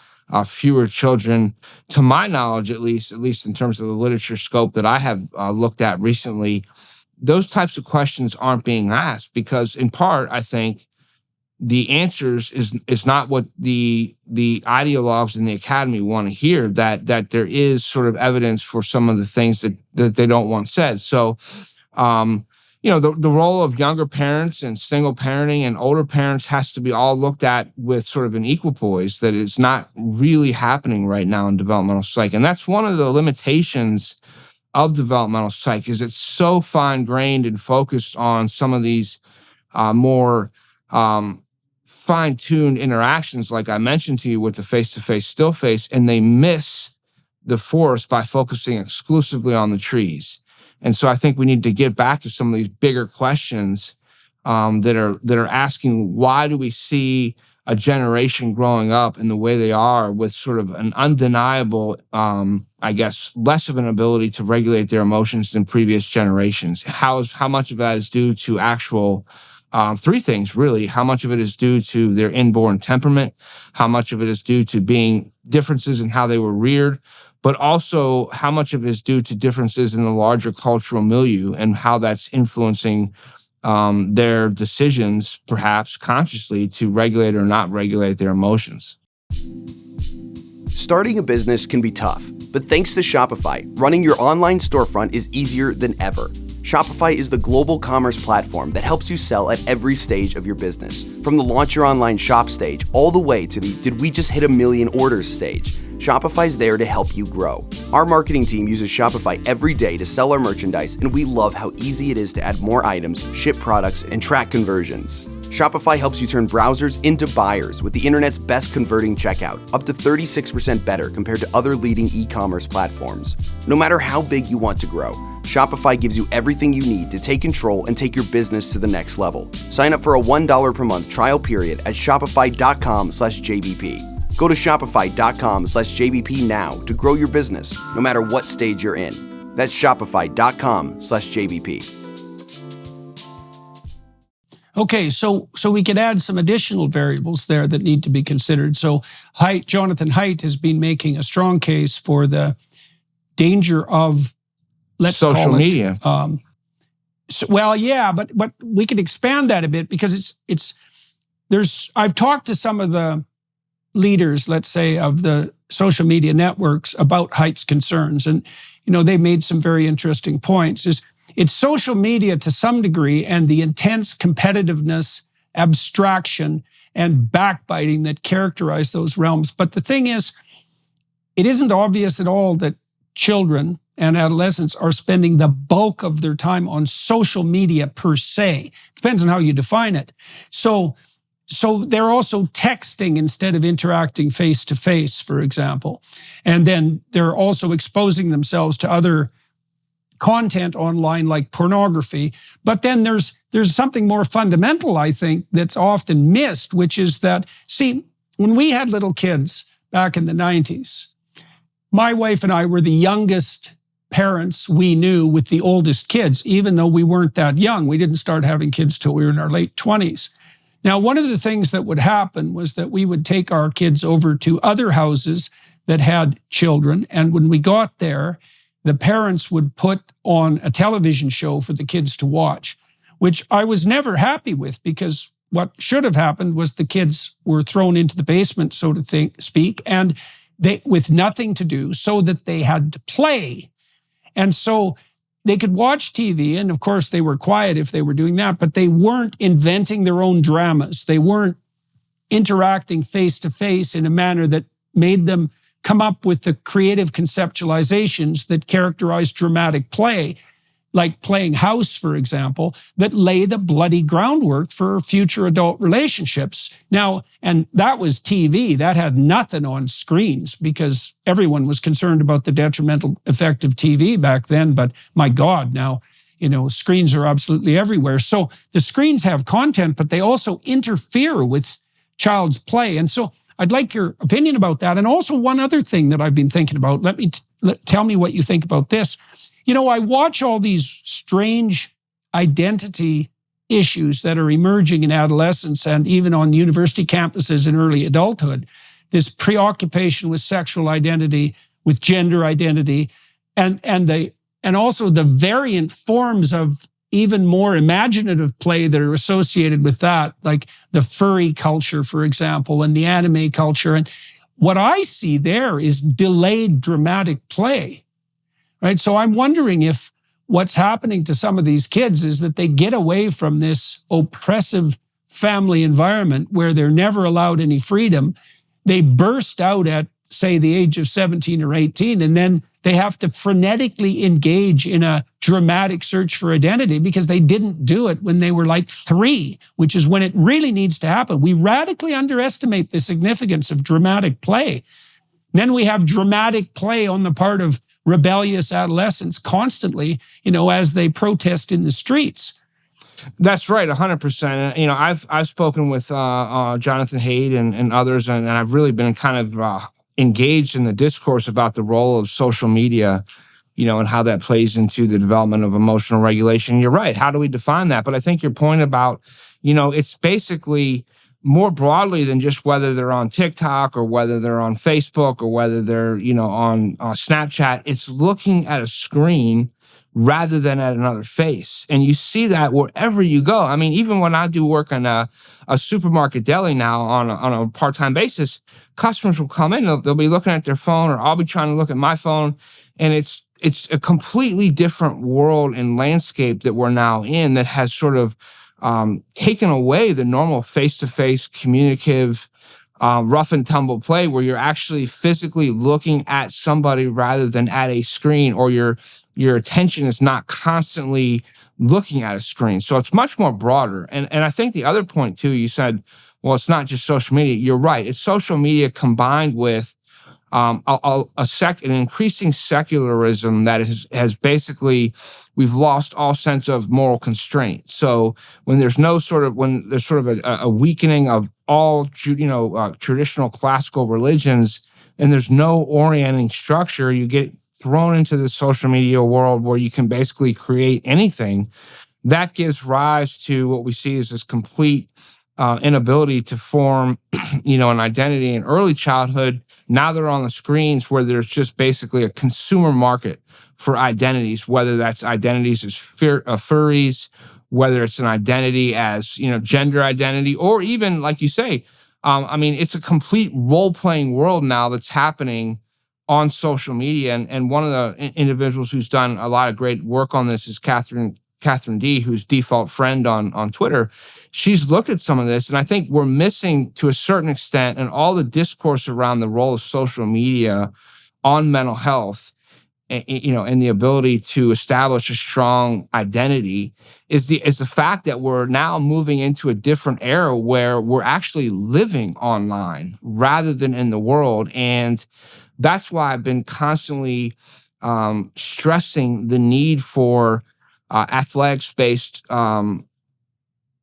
fewer children, to my knowledge, at least in terms of the literature scope that I have looked at recently, those types of questions aren't being asked because, in part, I think the answers is not what the ideologues in the academy want to hear, that there is sort of evidence for some of the things that they don't want said. So, the role of younger parents and single parenting and older parents has to be all looked at with sort of an equal poise that is not really happening right now in developmental psych. And that's one of the limitations of developmental psych, is it's so fine-grained and focused on some of these more fine-tuned interactions, like I mentioned to you with the face-to-face still face, and they miss the forest by focusing exclusively on the trees. And so I think we need to get back to some of these bigger questions that are asking, why do we see a generation growing up in the way they are with sort of an undeniable, less of an ability to regulate their emotions than previous generations? How much of that is due to actual three things, really. How much of it is due to their inborn temperament? How much of it is due to being differences in how they were reared? But also how much of it is due to differences in the larger cultural milieu and how that's influencing their decisions, perhaps consciously, to regulate or not regulate their emotions. Starting a business can be tough, but thanks to Shopify, running your online storefront is easier than ever. Shopify is the global commerce platform that helps you sell at every stage of your business, from the launch your online shop stage all the way to the did we just hit 1 million orders stage. Shopify's there to help you grow. Our marketing team uses Shopify every day to sell our merchandise, and we love how easy it is to add more items, ship products, and track conversions. Shopify helps you turn browsers into buyers with the internet's best converting checkout, up to 36% better compared to other leading e-commerce platforms. No matter how big you want to grow, Shopify gives you everything you need to take control and take your business to the next level. Sign up for a $1 per month trial period at shopify.com/JBP. Go to shopify.com/JBP now to grow your business, no matter what stage you're in. That's shopify.com/JBP. Okay, so we could add some additional variables there that need to be considered. So Jonathan Haidt has been making a strong case for the danger of, let's social call it, media. But we could expand that a bit, because I've talked to some of the leaders, let's say, of the social media networks about Haidt's concerns, and they made some very interesting points. It's social media to some degree, and the intense competitiveness, abstraction, and backbiting that characterize those realms. But the thing is, it isn't obvious at all that children and adolescents are spending the bulk of their time on social media per se. Depends on how you define it. So they're also texting instead of interacting face-to-face, for example. And then they're also exposing themselves to other content online like pornography. But then there's something more fundamental, I think, that's often missed, which is that, see, when we had little kids back in the 90s, my wife and I were the youngest parents we knew with the oldest kids, even though we weren't that young. We didn't start having kids till we were in our late 20s. Now, one of the things that would happen was that we would take our kids over to other houses that had children, and when we got there, the parents would put on a television show for the kids to watch, which I was never happy with, because what should have happened was the kids were thrown into the basement, so to speak, and they with nothing to do, so that they had to play. And so they could watch TV, and of course they were quiet if they were doing that, but they weren't inventing their own dramas. They weren't interacting face-to-face in a manner that made them come up with the creative conceptualizations that characterize dramatic play. like playing house, for example, that lay the bloody groundwork for future adult relationships. Now, and that was TV. That had nothing on screens because everyone was concerned about the detrimental effect of TV back then. But my God, now, screens are absolutely everywhere. So the screens have content, but they also interfere with child's play. And so I'd like your opinion about that. And also one other thing that I've been thinking about, tell me what you think about this. I watch all these strange identity issues that are emerging in adolescence and even on university campuses in early adulthood. This preoccupation with sexual identity, with gender identity, and also the variant forms of even more imaginative play that are associated with that, like the furry culture, for example, and the anime culture. And what I see there is delayed dramatic play, right? So I'm wondering if what's happening to some of these kids is that they get away from this oppressive family environment where they're never allowed any freedom. They burst out at, say, the age of 17 or 18, and then they have to frenetically engage in a dramatic search for identity because they didn't do it when they were like 3, which is when it really needs to happen. We radically underestimate the significance of dramatic play. Then we have dramatic play on the part of rebellious adolescents constantly, as they protest in the streets. That's right, 100%. And, I've spoken with Jonathan Haidt and others, and I've really been kind of engaged in the discourse about the role of social media, and how that plays into the development of emotional regulation. You're right. How do we define that? But I think your point about, it's basically more broadly than just whether they're on TikTok or whether they're on Facebook or whether they're, on Snapchat. It's looking at a screen rather than at another face. And you see that wherever you go. I mean, even when I do work on a supermarket deli now on a part-time basis, customers will come in, they'll be looking at their phone, or I'll be trying to look at my phone. And it's a completely different world and landscape that we're now in that has sort of taken away the normal face-to-face communicative rough and tumble play where you're actually physically looking at somebody rather than at a screen, or your attention is not constantly looking at a screen. So it's much more broader. And I think the other point too, you said, well, it's not just social media. You're right. It's social media combined with an increasing secularism that has basically, we've lost all sense of moral constraint. So when there's sort of a weakening of all, traditional classical religions, and there's no orienting structure, you get thrown into the social media world where you can basically create anything. That gives rise to what we see as this complete inability to form, an identity in early childhood. Now they're on the screens where there's just basically a consumer market for identities, whether that's identities as furries, whether it's an identity as, gender identity, or even, like you say, it's a complete role-playing world now that's happening on social media. And one of the individuals who's done a lot of great work on this is Catherine D, who's default friend on Twitter. She's looked at some of this, and I think we're missing, to a certain extent, and all the discourse around the role of social media on mental health, and the ability to establish a strong identity is the fact that we're now moving into a different era where we're actually living online rather than in the world. And that's why I've been constantly stressing the need for athletics-based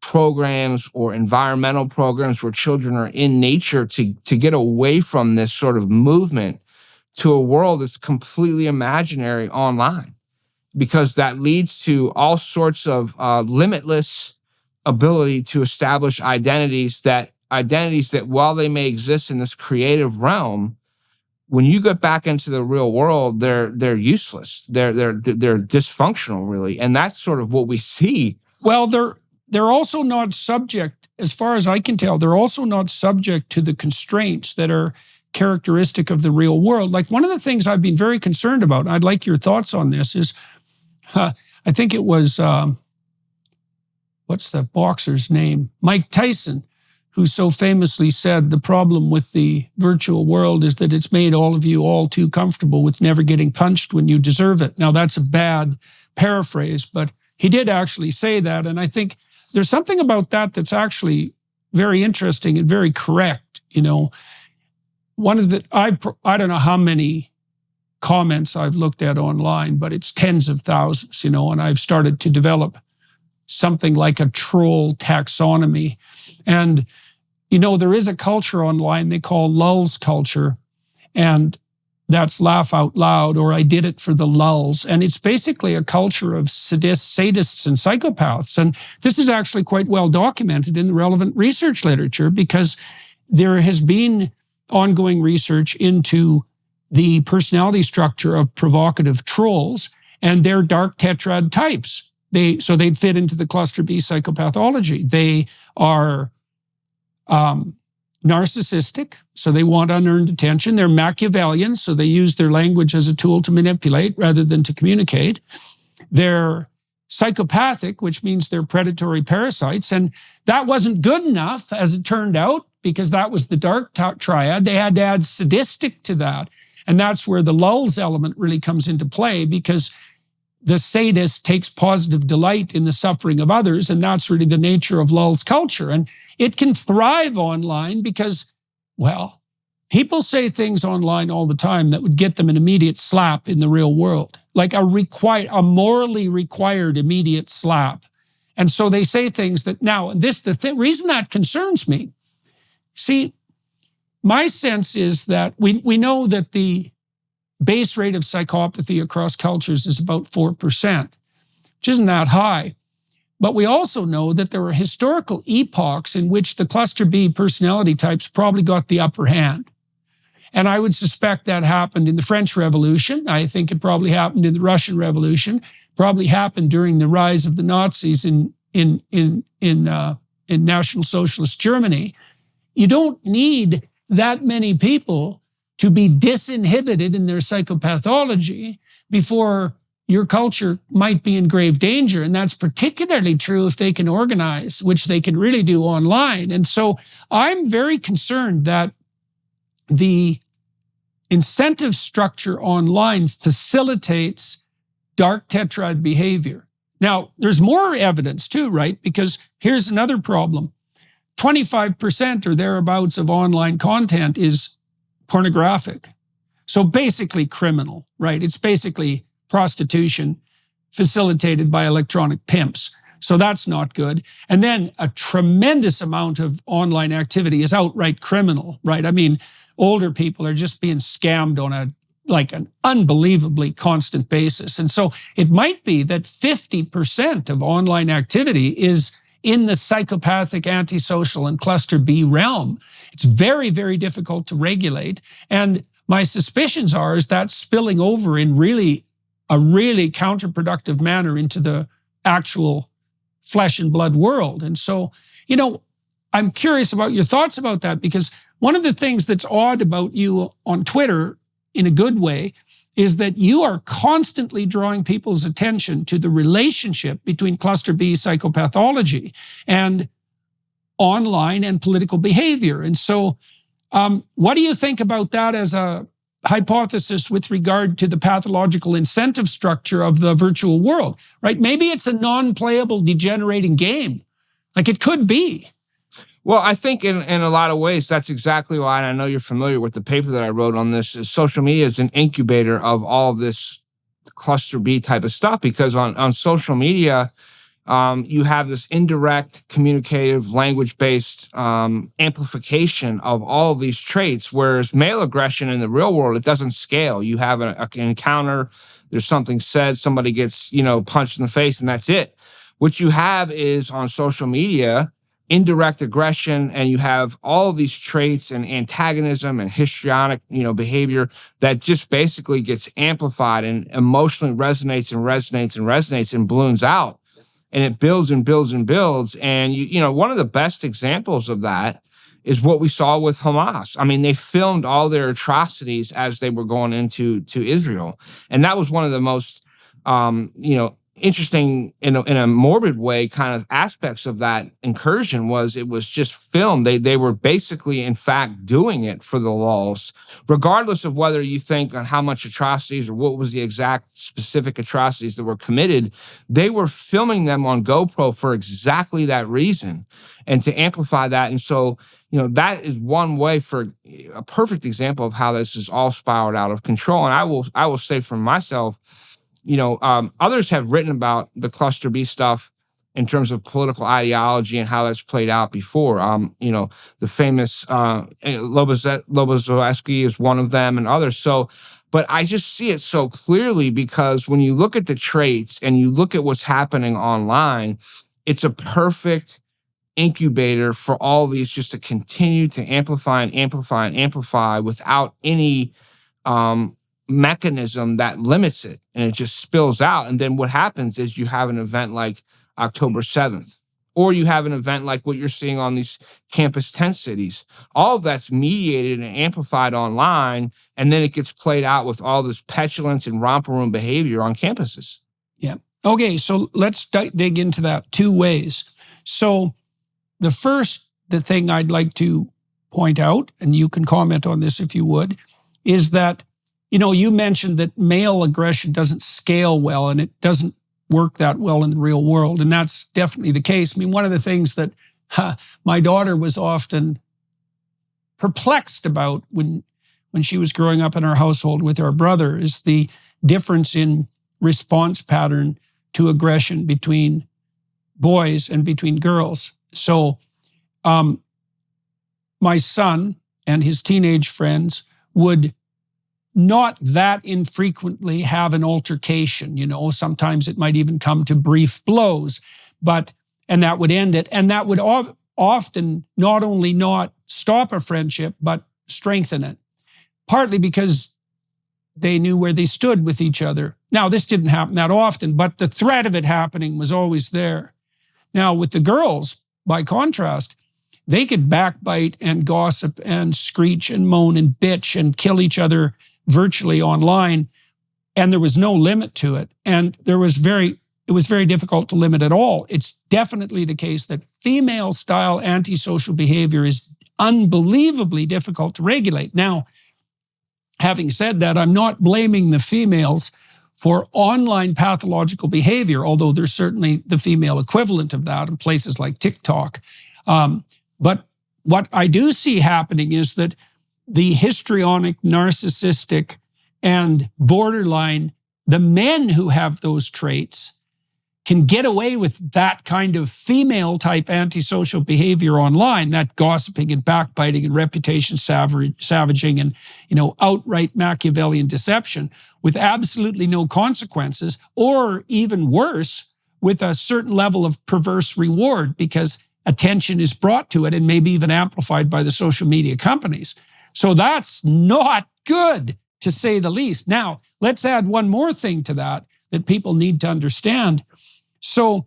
programs or environmental programs where children are in nature to get away from this sort of movement to a world that's completely imaginary online, because that leads to all sorts of limitless ability to establish identities that while they may exist in this creative realm, when you get back into the real world, they're useless. They're dysfunctional, really, and that's sort of what we see. Well, they're also not subject, as far as I can tell, they're also not subject to the constraints that are characteristic of the real world. Like, one of the things I've been very concerned about, and I'd like your thoughts on this, is I think it was what's the boxer's name? Mike Tyson who so famously said the problem with the virtual world is that it's made all of you all too comfortable with never getting punched when you deserve it. Now, that's a bad paraphrase, but he did actually say that. And I think there's something about that that's actually very interesting and very correct. You know, one of the, I don't know how many comments I've looked at online, but it's tens of thousands, you know, and I've started to develop something like a troll taxonomy. And, you know, there is a culture online they call lulz culture, and that's laugh out loud, or I did it for the lulz. And it's basically a culture of sadists and psychopaths. And this is actually quite well documented in the relevant research literature, because there has been ongoing research into the personality structure of provocative trolls and their dark tetrad types. So they'd fit into the cluster B psychopathology. They are narcissistic, so they want unearned attention. They're Machiavellian, so they use their language as a tool to manipulate rather than to communicate. They're psychopathic, which means they're predatory parasites. And that wasn't good enough, as it turned out, because that was the dark triad. They had to add sadistic to that. And that's where the lulz element really comes into play, because the sadist takes positive delight in the suffering of others. And that's really the nature of lulz culture. And it can thrive online because, well, people say things online all the time that would get them an immediate slap in the real world, like a morally required immediate slap. And so they say things that now, the reason that concerns me, see, my sense is that we know that the base rate of psychopathy across cultures is about 4%, which isn't that high. But we also know that there were historical epochs in which the cluster B personality types probably got the upper hand. And I would suspect that happened in the French Revolution. I think it probably happened in the Russian Revolution, probably happened during the rise of the Nazis in National Socialist Germany. You don't need that many people to be disinhibited in their psychopathology before your culture might be in grave danger. And that's particularly true if they can organize, which they can really do online. And so I'm very concerned that the incentive structure online facilitates dark tetrad behavior. Now, there's more evidence too, right? Because here's another problem. 25% or thereabouts of online content is pornographic. So basically criminal, right? It's basically prostitution facilitated by electronic pimps. So that's not good. And then a tremendous amount of online activity is outright criminal, right? I mean, older people are just being scammed on an unbelievably constant basis. And so it might be that 50% of online activity is in the psychopathic, antisocial, and cluster B realm. It's very, very difficult to regulate. And my suspicions are is that spilling over in a really counterproductive manner into the actual flesh and blood world. And so, you know, I'm curious about your thoughts about that, because one of the things that's odd about you on Twitter, in a good way, is that you are constantly drawing people's attention to the relationship between cluster B psychopathology and online and political behavior. And so what do you think about that as a hypothesis with regard to the pathological incentive structure of the virtual world, right? Maybe it's a non-playable, degenerating game. Like it could be. Well, I think in a lot of ways, that's exactly why, and I know you're familiar with the paper that I wrote on this, is social media is an incubator of all of this cluster B type of stuff, because on social media, you have this indirect, communicative, language-based amplification of all of these traits, whereas male aggression in the real world, it doesn't scale. You have an encounter, there's something said, somebody gets, punched in the face, and that's it. What you have is on social media, indirect aggression, and you have all of these traits and antagonism and histrionic, behavior that just basically gets amplified and emotionally resonates and balloons out. And it builds and builds and builds. And, one of the best examples of that is what we saw with Hamas. I mean, they filmed all their atrocities as they were going into Israel. And that was one of the most, interesting in a morbid way kind of aspects of that incursion was it was just filmed. They were basically, in fact, doing it for the lulz, regardless of whether you think on how much atrocities or what was the exact specific atrocities that were committed. They were filming them on GoPro for exactly that reason and to amplify that. And so, that is one way for a perfect example of how this is all spiraled out of control. And I will say for myself, others have written about the cluster B stuff in terms of political ideology and how that's played out before. The famous Loboszewski is one of them and others. So, but I just see it so clearly because when you look at the traits and you look at what's happening online, it's a perfect incubator for all of these just to continue to amplify and amplify and amplify without any mechanism that limits it, and it just spills out. And then what happens is you have an event like October 7th, or you have an event like what you're seeing on these campus tent cities. All of that's mediated and amplified online, and then it gets played out with all this petulance and romper room behavior on campuses. Yeah. Okay, so let's dig into that two ways. So the thing I'd like to point out, and you can comment on this if you would, is that you mentioned that male aggression doesn't scale well and it doesn't work that well in the real world. And that's definitely the case. I mean, one of the things that my daughter was often perplexed about when she was growing up in our household with our brother is the difference in response pattern to aggression between boys and between girls. So my son and his teenage friends would not that infrequently have an altercation. Sometimes it might even come to brief blows, and that would end it. And that would often not only not stop a friendship, but strengthen it, partly because they knew where they stood with each other. Now, this didn't happen that often, but the threat of it happening was always there. Now, with the girls, by contrast, they could backbite and gossip and screech and moan and bitch and kill each other virtually online, and there was no limit to it. And it was very difficult to limit at all. It's definitely the case that female-style antisocial behavior is unbelievably difficult to regulate. Now, having said that, I'm not blaming the females for online pathological behavior, although there's certainly the female equivalent of that in places like TikTok. But what I do see happening is that the histrionic, narcissistic, and borderline, the men who have those traits can get away with that kind of female-type antisocial behavior online, that gossiping and backbiting and reputation savaging and, outright Machiavellian deception with absolutely no consequences, or even worse, with a certain level of perverse reward because attention is brought to it and maybe even amplified by the social media companies. So that's not good, to say the least. Now, let's add one more thing to that people need to understand. So,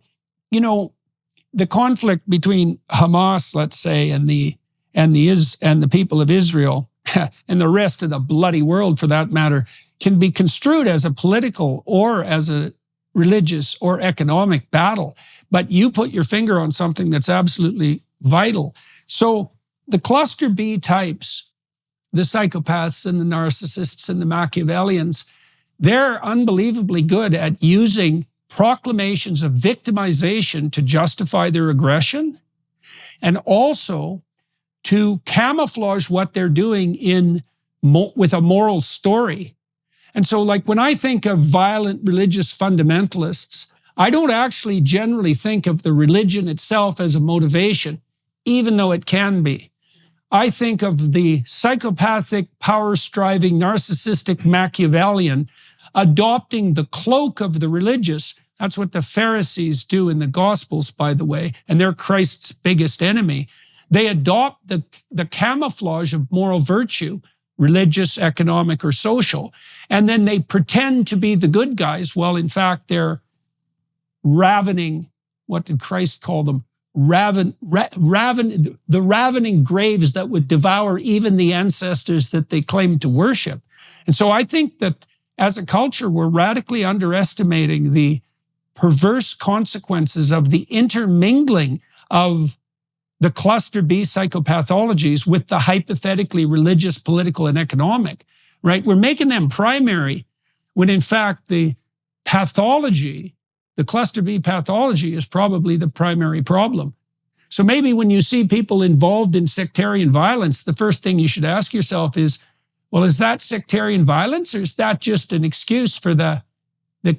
the conflict between Hamas, let's say, and the people of Israel, and the rest of the bloody world for that matter, can be construed as a political or as a religious or economic battle. But you put your finger on something that's absolutely vital. So the cluster B types, the psychopaths and the narcissists and the Machiavellians, they're unbelievably good at using proclamations of victimization to justify their aggression and also to camouflage what they're doing with a moral story. And so, like, when I think of violent religious fundamentalists, I don't actually generally think of the religion itself as a motivation, even though it can be. I think of the psychopathic, power-striving, narcissistic Machiavellian adopting the cloak of the religious. That's what the Pharisees do in the Gospels, by the way, and they're Christ's biggest enemy. They adopt the camouflage of moral virtue, religious, economic, or social, and then they pretend to be the good guys, while in fact they're ravening, what did Christ call them? The ravening graves that would devour even the ancestors that they claim to worship. And so I think that as a culture, we're radically underestimating the perverse consequences of the intermingling of the cluster B psychopathologies with the hypothetically religious, political, and economic, right? We're making them primary when in fact the pathology, the cluster B pathology is probably the primary problem. So maybe when you see people involved in sectarian violence, the first thing you should ask yourself is, well, is that sectarian violence or is that just an excuse for the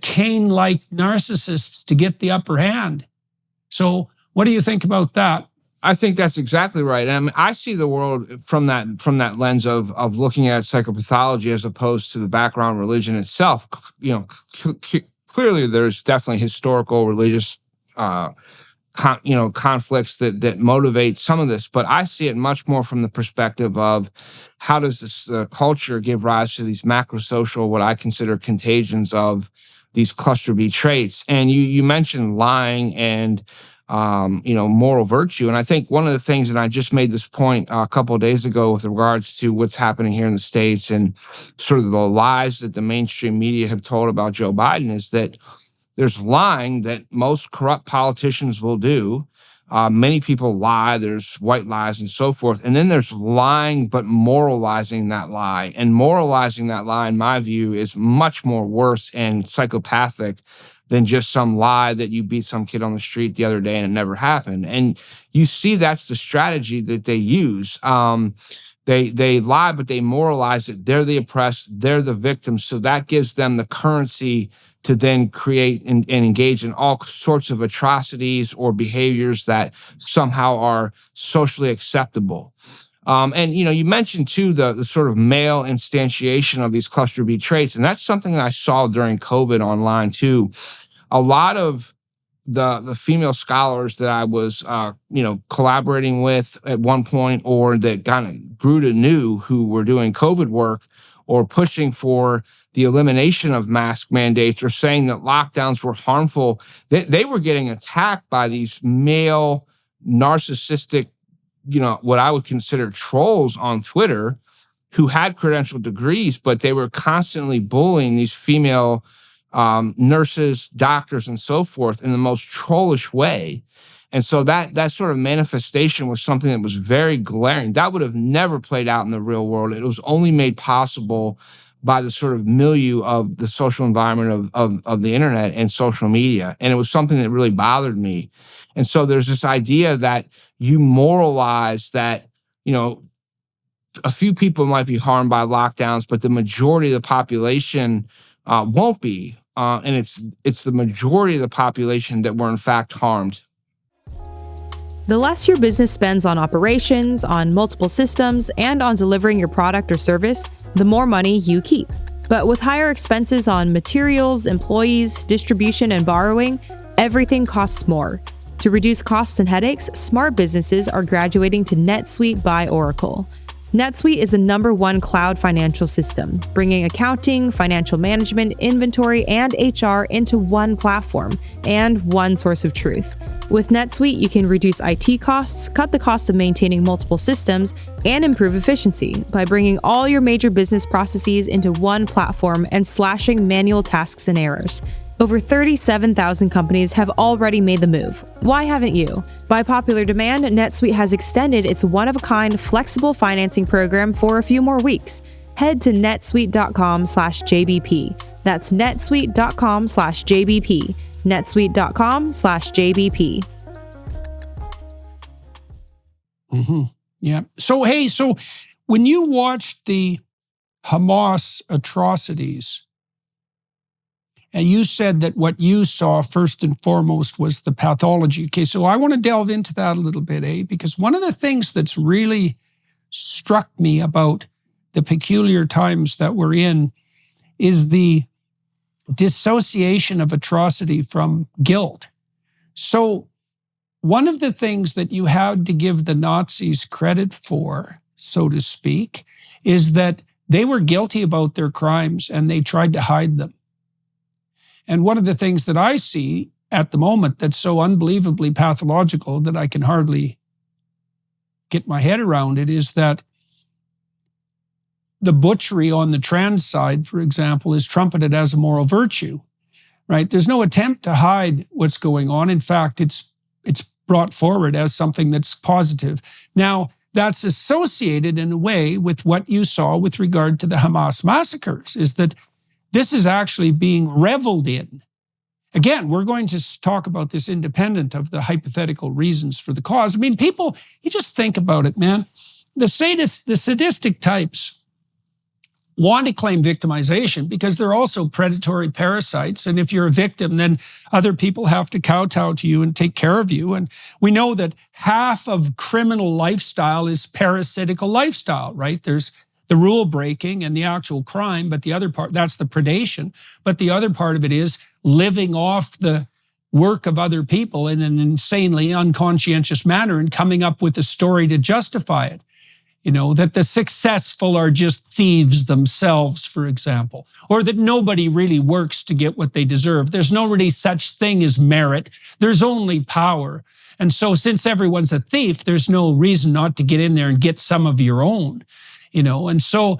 Cain-like narcissists to get the upper hand? So what do you think about that? I think that's exactly right. And I mean, I see the world from that lens of looking at psychopathology as opposed to the background religion itself. Clearly there's definitely historical religious conflicts that motivate some of this, but I see it much more from the perspective of how does this culture give rise to these macrosocial, what I consider contagions of these cluster B traits. And you mentioned lying and moral virtue. And I think one of the things, and I just made this point a couple of days ago with regards to what's happening here in the States and sort of the lies that the mainstream media have told about Joe Biden, is that there's lying that most corrupt politicians will do. Many people lie. There's white lies and so forth. And then there's lying, but moralizing that lie. And moralizing that lie, in my view, is much more worse and psychopathic than just some lie that you beat some kid on the street the other day and it never happened. And you see that's the strategy that they use. They lie, but they moralize it. They're the oppressed. They're the victims. So that gives them the currency to then create and engage in all sorts of atrocities or behaviors that somehow are socially acceptable. And you mentioned too the sort of male instantiation of these cluster B traits, and that's something that I saw during COVID online too. A lot of the female scholars that I was collaborating with at one point, or that kind of grew to know, who were doing COVID work or pushing for the elimination of mask mandates or saying that lockdowns were harmful, they were getting attacked by these male narcissistic, what I would consider trolls on Twitter, who had credentialed degrees, but they were constantly bullying these female nurses, doctors, and so forth in the most trollish way. And so that sort of manifestation was something that was very glaring. That would have never played out in the real world. It was only made possible by the sort of milieu of the social environment of the internet and social media. And it was something that really bothered me. And so there's this idea that you moralize that, a few people might be harmed by lockdowns, but the majority of the population won't be. And it's the majority of the population that were in fact harmed. The less your business spends on operations, on multiple systems, and on delivering your product or service, the more money you keep. But with higher expenses on materials, employees, distribution, and borrowing, everything costs more. To reduce costs and headaches, smart businesses are graduating to NetSuite by Oracle. NetSuite is the #1 cloud financial system, bringing accounting, financial management, inventory, and HR into one platform and one source of truth. With NetSuite, you can reduce IT costs, cut the cost of maintaining multiple systems, and improve efficiency by bringing all your major business processes into one platform and slashing manual tasks and errors. Over 37,000 companies have already made the move. Why haven't you? By popular demand, NetSuite has extended its one-of-a-kind flexible financing program for a few more weeks. Head to netsuite.com/JBP. That's netsuite.com/JBP. netsuite.com/JBP. Yeah. So when you watched the Hamas atrocities, and you said that what you saw first and foremost was the pathology. Okay, so I want to delve into that a little bit, because one of the things that's really struck me about the peculiar times that we're in is the dissociation of atrocity from guilt. So one of the things that you had to give the Nazis credit for, so to speak, is that they were guilty about their crimes and they tried to hide them. And one of the things that I see at the moment that's so unbelievably pathological that I can hardly get my head around it is that the butchery on the trans side, for example, is trumpeted as a moral virtue. right? There's no attempt to hide what's going on. In fact, it's brought forward as something that's positive. Now, that's associated in a way with what you saw with regard to the Hamas massacres, is that this is actually being reveled in. Again, we're going to talk about this independent of the hypothetical reasons for the cause. I mean, people, you just think about it, man. The sadistic types want to claim victimization because they're also predatory parasites. And if you're a victim, then other people have to kowtow to you and take care of you. And we know that half of criminal lifestyle is parasitical lifestyle, right? There's the rule breaking and the actual crime, but the other part, that's the predation. But the other part of it is living off the work of other people in an insanely unconscientious manner and coming up with a story to justify it. You know, that the successful are just thieves themselves, for example, or that nobody really works to get what they deserve. There's no really such thing as merit. There's only power. And so since everyone's a thief, there's no reason not to get in there and get some of your own, you know. And so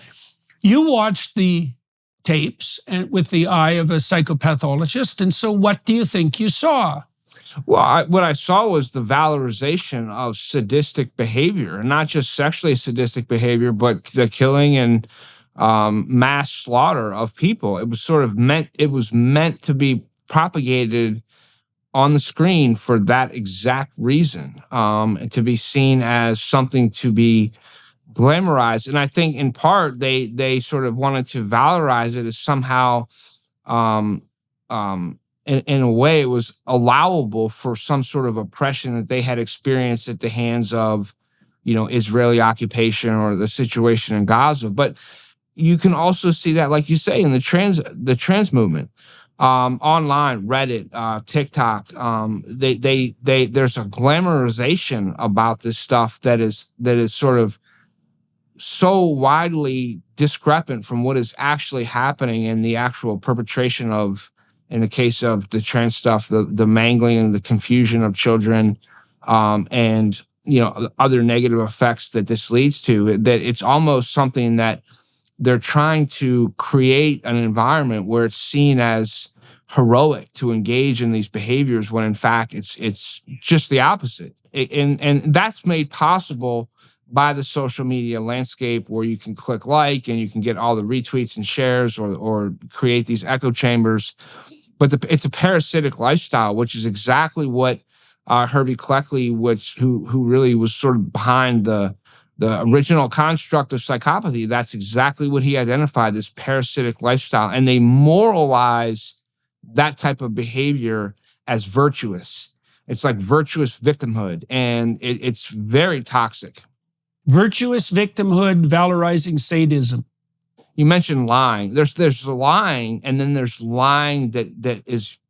you watched the tapes and with the eye of a psychopathologist. And so what do you think you saw? Well, what I saw was the valorization of sadistic behavior, and not just sexually sadistic behavior, but the killing and mass slaughter of people. It was meant to be propagated on the screen for that exact reason, and to be seen as something to be glamorized. And I think in part they sort of wanted to valorize it as somehow in a way, it was allowable for some sort of oppression that they had experienced at the hands of, you know, Israeli occupation or the situation in Gaza. But you can also see that, like you say, in the trans movement, online, Reddit, TikTok. There's a glamorization about this stuff that is sort of so widely discrepant from what is actually happening in the actual perpetration of, in the case of the trans stuff, the mangling and the confusion of children, and, you know, other negative effects that this leads to, that it's almost something that they're trying to create an environment where it's seen as heroic to engage in these behaviors, when in fact it's just the opposite. And that's made possible by the social media landscape, where you can click like and you can get all the retweets and shares, or create these echo chambers. But it's a parasitic lifestyle, which is exactly what Hervey Cleckley, who really was sort of behind the original construct of psychopathy. That's exactly what he identified, this parasitic lifestyle. And they moralize that type of behavior as virtuous. It's like virtuous victimhood, and it's very toxic. Virtuous victimhood, valorizing sadism. You mentioned lying. There's lying, and then there's lying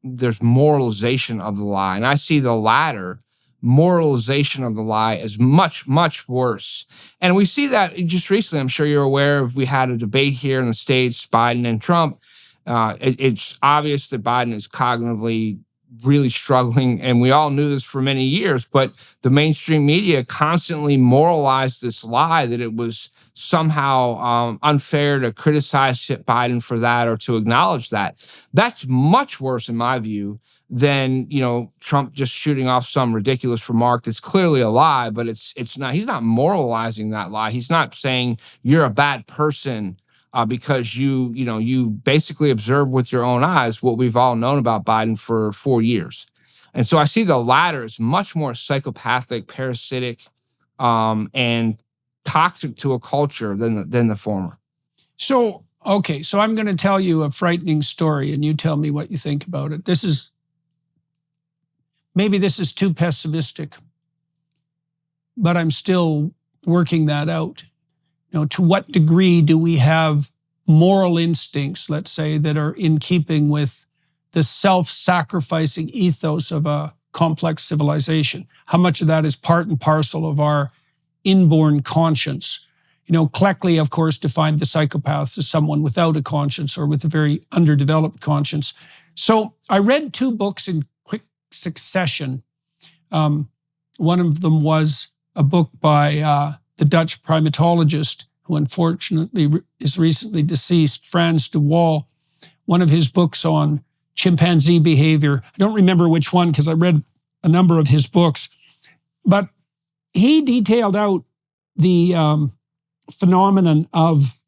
there's moralization of the lie. And I see the latter, moralization of the lie, as much, much worse. And we see that just recently. I'm sure you're aware of, we had a debate here in the States, Biden and Trump. It's obvious that Biden is cognitively really struggling, and we all knew this for many years, but the mainstream media constantly moralized this lie that it was somehow unfair to criticize Biden for that, or to acknowledge that. That's much worse, in my view, than, you know, Trump just shooting off some ridiculous remark that's clearly a lie, but it's not. He's not moralizing that lie. He's not saying you're a bad person because you basically observe with your own eyes what we've all known about Biden for 4 years. And so I see the latter as much more psychopathic, parasitic, and toxic to a culture than the former. So, okay, so I'm going to tell you a frightening story, and you tell me what you think about it. Maybe this is too pessimistic, but I'm still working that out. You know, to what degree do we have moral instincts, let's say, that are in keeping with the self-sacrificing ethos of a complex civilization? How much of that is part and parcel of our inborn conscience? You know, Cleckley, of course, defined the psychopaths as someone without a conscience, or with a very underdeveloped conscience. So I read 2 books in quick succession. One of them was a book by the Dutch primatologist, who unfortunately is recently deceased, Frans de Waal. One of his books on chimpanzee behavior. I don't remember which one because I read a number of his books, but he detailed out the phenomenon of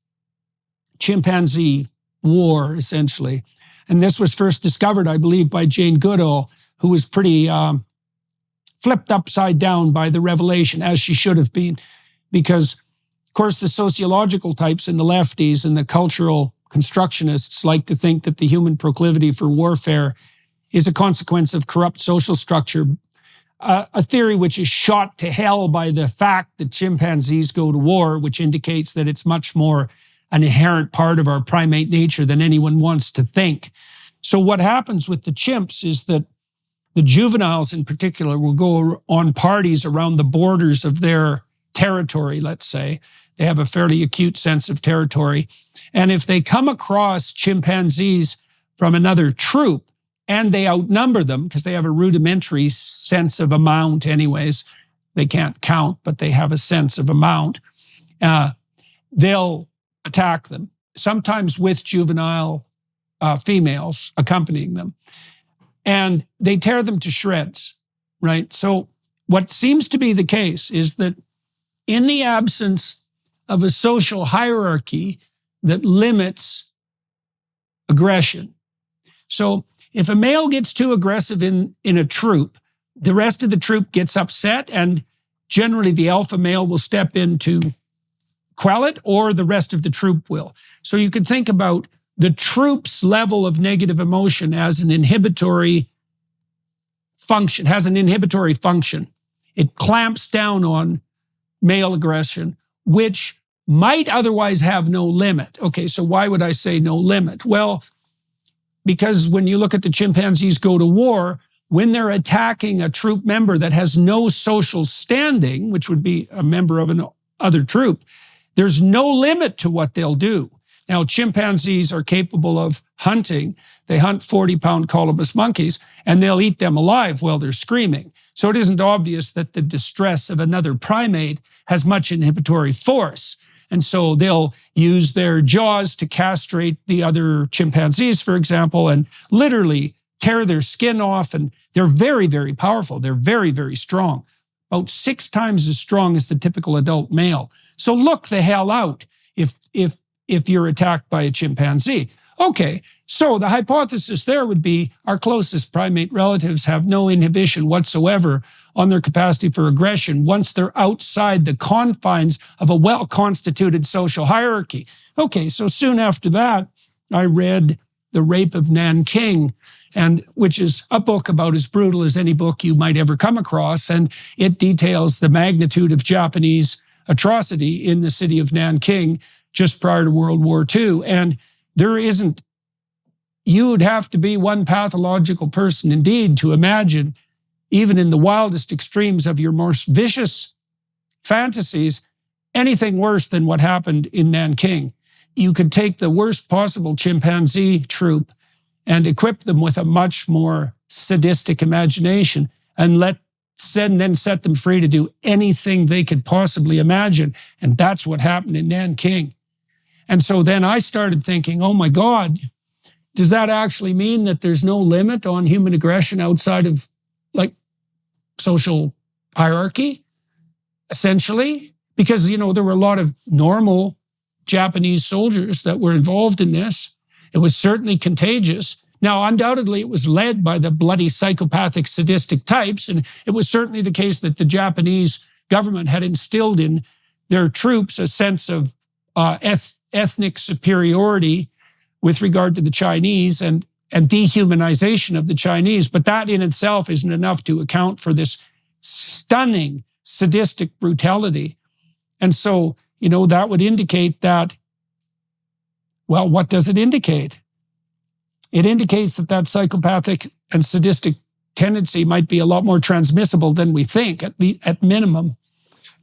chimpanzee war, essentially. And this was first discovered, I believe, by Jane Goodall, who was pretty flipped upside down by the revelation, as she should have been, because, of course, the sociological types and the lefties and the cultural constructionists like to think that the human proclivity for warfare is a consequence of corrupt social structure, a theory which is shot to hell by the fact that chimpanzees go to war, which indicates that it's much more an inherent part of our primate nature than anyone wants to think. So what happens with the chimps is that the juveniles in particular will go on parties around the borders of their territory, let's say. They have a fairly acute sense of territory. And if they come across chimpanzees from another troop and they outnumber them, because they have a rudimentary sense of amount anyways, they can't count, but they have a sense of amount, they'll attack them, sometimes with juvenile females accompanying them. And they tear them to shreds, right? So what seems to be the case is that in the absence of a social hierarchy that limits aggression. So if a male gets too aggressive in a troop, the rest of the troop gets upset, and generally the alpha male will step in to quell it, or the rest of the troop will. So you could think about the troop's level of negative emotion as an inhibitory function, It clamps down on male aggression, which might otherwise have no limit. Okay, so why would I say no limit? Well, because when you look at the chimpanzees go to war, when they're attacking a troop member that has no social standing, which would be a member of an other troop, there's no limit to what they'll do. Now, chimpanzees are capable of hunting. They hunt 40-pound colobus monkeys, and they'll eat them alive while they're screaming. So it isn't obvious that the distress of another primate has much inhibitory force. And so they'll use their jaws to castrate the other chimpanzees, for example, and literally tear their skin off. And they're very, very powerful. They're very, very strong, about 6 times as strong as the typical adult male. So look the hell out if you're attacked by a chimpanzee. Okay, so the hypothesis there would be our closest primate relatives have no inhibition whatsoever on their capacity for aggression once they're outside the confines of a well-constituted social hierarchy. Okay, so soon after that, I read The Rape of Nanking, and which is a book about as brutal as any book you might ever come across, and it details the magnitude of Japanese atrocity in the city of Nanking just prior to World War II. And you would have to be one pathological person indeed to imagine, even in the wildest extremes of your most vicious fantasies, anything worse than what happened in Nanking. You could take the worst possible chimpanzee troop and equip them with a much more sadistic imagination and then set them free to do anything they could possibly imagine. And that's what happened in Nanking. And so then I started thinking, oh my God, does that actually mean that there's no limit on human aggression outside of like social hierarchy, essentially? Because, there were a lot of normal Japanese soldiers that were involved in this. It was certainly contagious. Now, undoubtedly, it was led by the bloody psychopathic sadistic types. And it was certainly the case that the Japanese government had instilled in their troops a sense of ethnic superiority with regard to the Chinese and dehumanization of the Chinese. But that in itself isn't enough to account for this stunning sadistic brutality. And so, that would indicate that, well, what does it indicate? It indicates that psychopathic and sadistic tendency might be a lot more transmissible than we think, at minimum.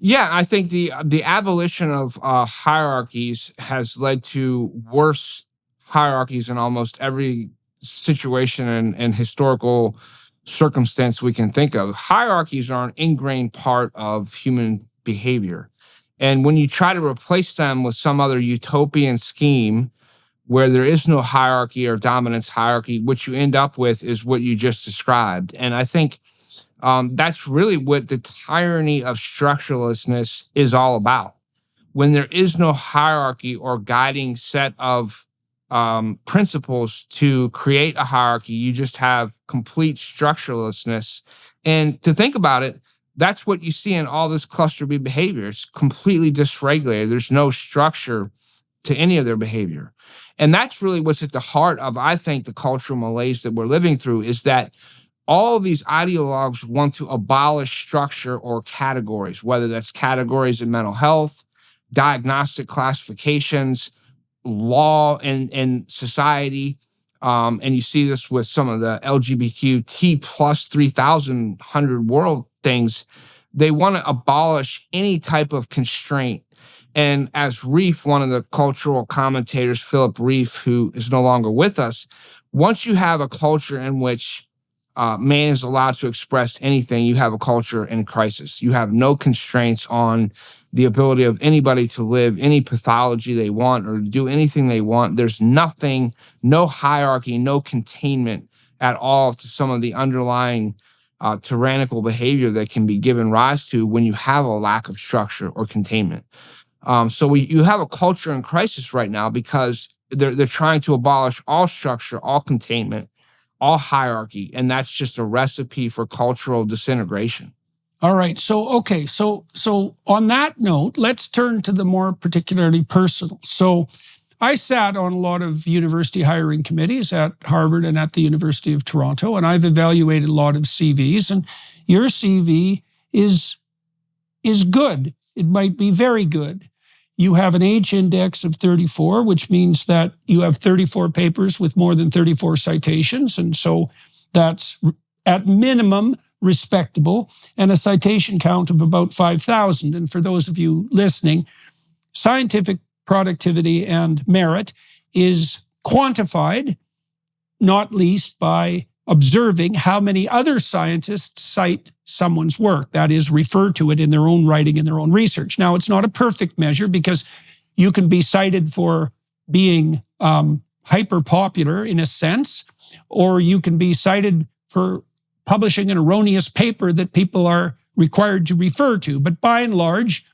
Yeah, I think the abolition of hierarchies has led to worse hierarchies in almost every situation and historical circumstance we can think of. Hierarchies are an ingrained part of human behavior. And when you try to replace them with some other utopian scheme where there is no hierarchy or dominance hierarchy, what you end up with is what you just described. And I think that's really what the tyranny of structurelessness is all about. When there is no hierarchy or guiding set of principles to create a hierarchy, you just have complete structurelessness. And to think about it, that's what you see in all this cluster B behavior. It's completely dysregulated. There's no structure to any of their behavior. And that's really what's at the heart of, I think, the cultural malaise that we're living through, is that all of these ideologues want to abolish structure or categories, whether that's categories in mental health, diagnostic classifications, law and society. And you see this with some of the LGBTQ plus 3,100 world things. They want to abolish any type of constraint. And as Reef, one of the cultural commentators, Philip Reef, who is no longer with us, once you have a culture in which man is allowed to express anything, you have a culture in crisis. You have no constraints on the ability of anybody to live any pathology they want or do anything they want. There's nothing, no hierarchy, no containment at all to some of the underlying tyrannical behavior that can be given rise to when you have a lack of structure or containment. So you have a culture in crisis right now because they're trying to abolish all structure, all containment, all hierarchy, and that's just a recipe for cultural disintegration. All right. So, okay. So on that note, let's turn to the more particularly personal. So I sat on a lot of university hiring committees at Harvard and at the University of Toronto, and I've evaluated a lot of CVs, and your CV is good. It might be very good. You have an H index of 34, which means that you have 34 papers with more than 34 citations. And so that's at minimum respectable, and a citation count of about 5,000. And for those of you listening, scientific productivity and merit is quantified, not least by observing how many other scientists cite someone's work, that is, refer to it in their own writing and their own research. Now, it's not a perfect measure because you can be cited for being hyper popular in a sense, or you can be cited for publishing an erroneous paper that people are required to refer to. But by and large,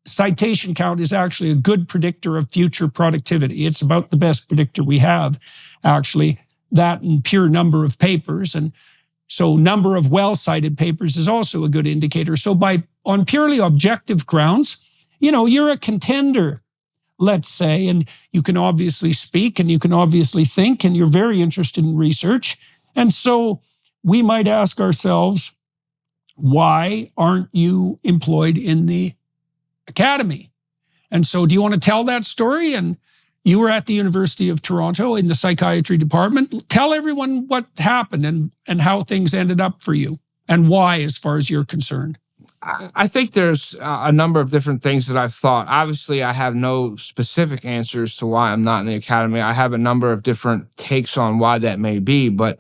citation count is actually a good predictor of future productivity. It's about the best predictor we have, actually, that and pure number of papers. And so number of well-cited papers is also a good indicator. So on purely objective grounds, you're a contender, let's say, and you can obviously speak and you can obviously think, and you're very interested in research. And so we might ask ourselves, why aren't you employed in the academy? And so do you want to tell that story? And you were at the University of Toronto in the psychiatry department. Tell everyone what happened and how things ended up for you and why, as far as you're concerned. I think there's a number of different things that I've thought. Obviously, I have no specific answers to why I'm not in the academy. I have a number of different takes on why that may be, but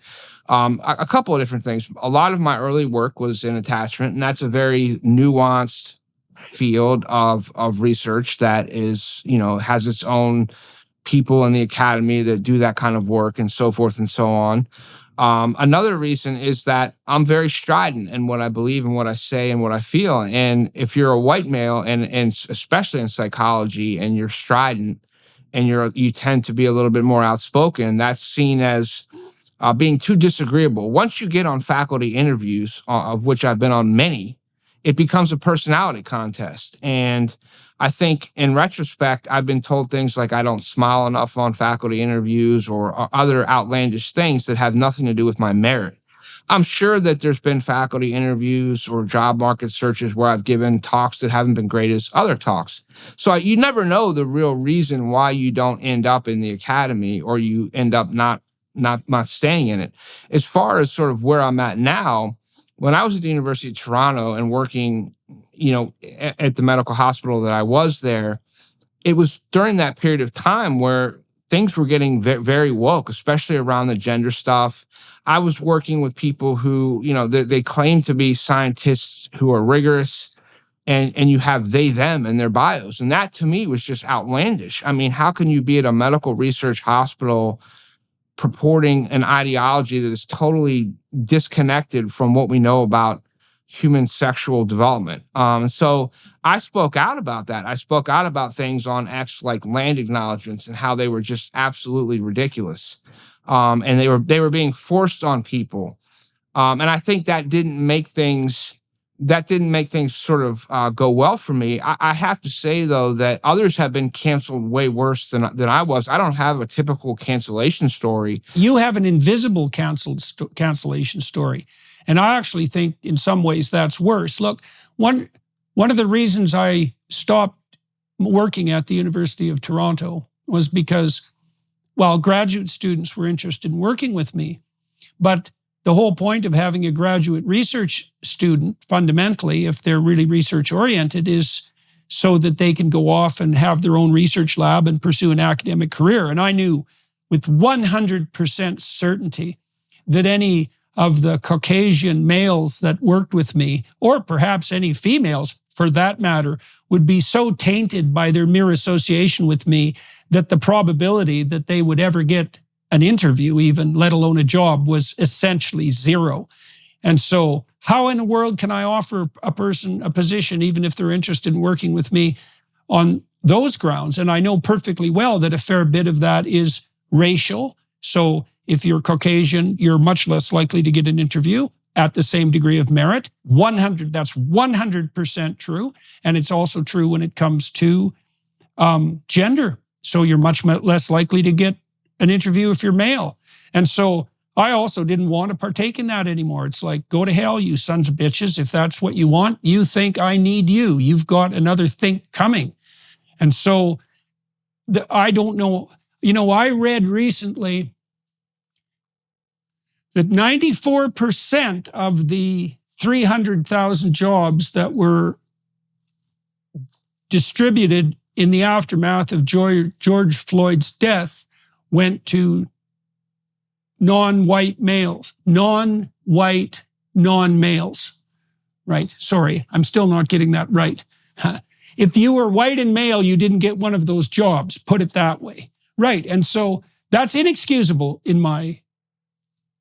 a couple of different things. A lot of my early work was in attachment, and that's a very nuanced field of research that is, has its own people in the academy that do that kind of work and so forth and so on. Another reason is that I'm very strident in what I believe and what I say and what I feel. And if you're a white male, and especially in psychology, and you're strident and you tend to be a little bit more outspoken, that's seen as being too disagreeable. Once you get on faculty interviews, of which I've been on many, it becomes a personality contest. And I think in retrospect, I've been told things like I don't smile enough on faculty interviews or other outlandish things that have nothing to do with my merit. I'm sure that there's been faculty interviews or job market searches where I've given talks that haven't been great as other talks. So you never know the real reason why you don't end up in the academy, or you end up not staying in it. As far as sort of where I'm at now, when I was at the University of Toronto and working, at the medical hospital that I was there, it was during that period of time where things were getting very woke, especially around the gender stuff. I was working with people who, they claim to be scientists who are rigorous, and you have they, them in their bios. And that to me was just outlandish. I mean, how can you be at a medical research hospital purporting an ideology that is totally disconnected from what we know about human sexual development? So I spoke out about that. I spoke out about things on X like land acknowledgements and how they were just absolutely ridiculous. And they were being forced on people. And I think that didn't make things sort of go well for me. I have to say, though, that others have been canceled way worse than I was. I don't have a typical cancellation story. You have an invisible cancellation story. And I actually think in some ways that's worse. Look, one of the reasons I stopped working at the University of Toronto was because, well, graduate students were interested in working with me, but the whole point of having a graduate research student, fundamentally, if they're really research-oriented, is so that they can go off and have their own research lab and pursue an academic career. And I knew with 100% certainty that any of the Caucasian males that worked with me, or perhaps any females for that matter, would be so tainted by their mere association with me that the probability that they would ever get an interview even, let alone a job, was essentially zero. And so how in the world can I offer a person a position, even if they're interested in working with me on those grounds? And I know perfectly well that a fair bit of that is racial. So if you're Caucasian, you're much less likely to get an interview at the same degree of merit. That's 100% true. And it's also true when it comes to gender. So you're much less likely to get an interview if you're male. And so I also didn't want to partake in that anymore. It's like, go to hell, you sons of bitches. If that's what you want, you think I need you. You've got another think coming. And so I don't know. I read recently that 94% of the 300,000 jobs that were distributed in the aftermath of George Floyd's death went to non-white males, non-white, non-males, right? Sorry, I'm still not getting that right. If you were white and male, you didn't get one of those jobs, put it that way. Right, and so that's inexcusable in my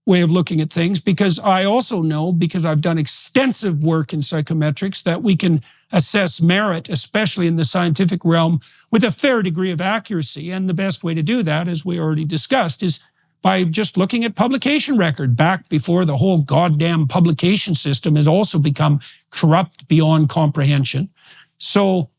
way of looking at things, because I also know, because I've done extensive work in psychometrics, that we can assess merit, especially in the scientific realm, with a fair degree of accuracy. And the best way to do that, as we already discussed, is by just looking at publication record back before the whole goddamn publication system has also become corrupt beyond comprehension. So,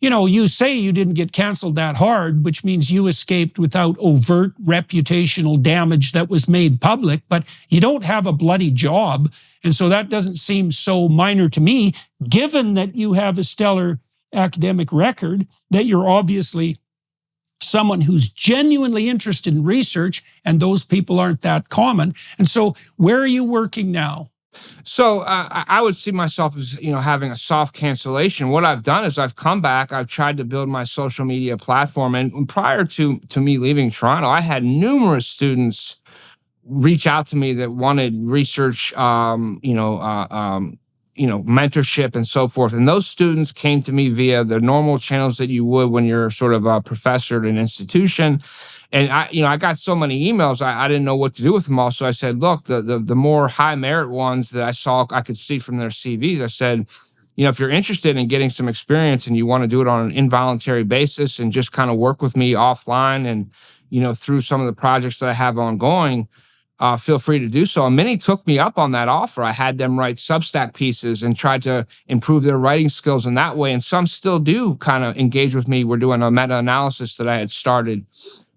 you say you didn't get canceled that hard, which means you escaped without overt reputational damage that was made public, but you don't have a bloody job. And so that doesn't seem so minor to me, given that you have a stellar academic record, that you're obviously someone who's genuinely interested in research, and those people aren't that common. And so where are you working now? So I would see myself as, having a soft cancellation. What I've done is I've come back, I've tried to build my social media platform. And prior to me leaving Toronto, I had numerous students reach out to me that wanted research, mentorship and so forth. And those students came to me via the normal channels that you would when you're sort of a professor at an institution. And I got so many emails, I didn't know what to do with them all. So I said, look, the more high merit ones that I could see from their CVs, I said, if you're interested in getting some experience and you want to do it on an involuntary basis and just kind of work with me offline and, through some of the projects that I have ongoing, feel free to do so. And many took me up on that offer. I had them write Substack pieces and tried to improve their writing skills in that way. And some still do kind of engage with me. We're doing a meta-analysis that I had started.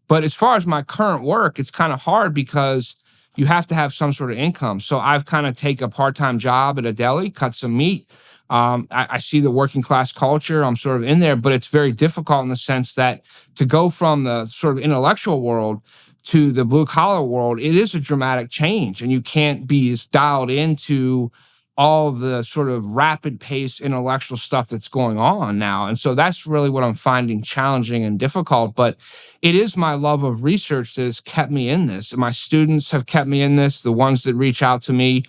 But as far as my current work, it's kind of hard because you have to have some sort of income. So I've kind of take a part-time job at a deli, cut some meat. I see the working class culture. I'm sort of in there, but it's very difficult in the sense that to go from the sort of intellectual world to the blue collar world, it is a dramatic change, and you can't be as dialed into all of the sort of rapid pace intellectual stuff that's going on now. And so that's really what I'm finding challenging and difficult. But it is my love of research that has kept me in this. My students have kept me in this, the ones that reach out to me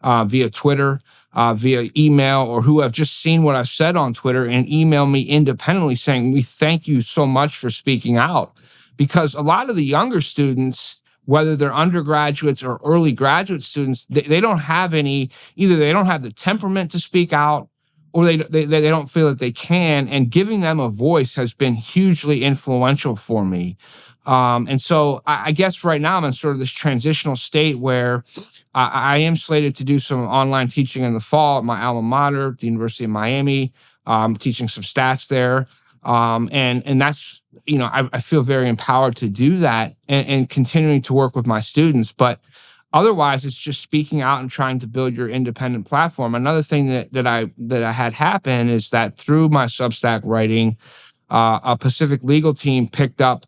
via Twitter. via email or who have just seen what I've said on Twitter and email me independently saying, we thank you so much for speaking out. Because a lot of the younger students, whether they're undergraduates or early graduate students, they don't have either they don't have the temperament to speak out, or they don't feel that they can. And giving them a voice has been hugely influential for me. And so I guess right now I'm in sort of this transitional state where I am slated to do some online teaching in the fall at my alma mater, the University of Miami. Teaching some stats there. And that's, I feel very empowered to do that and continuing to work with my students. But otherwise, it's just speaking out and trying to build your independent platform. Another thing that I had happen is that through my Substack writing, a Pacific legal team picked up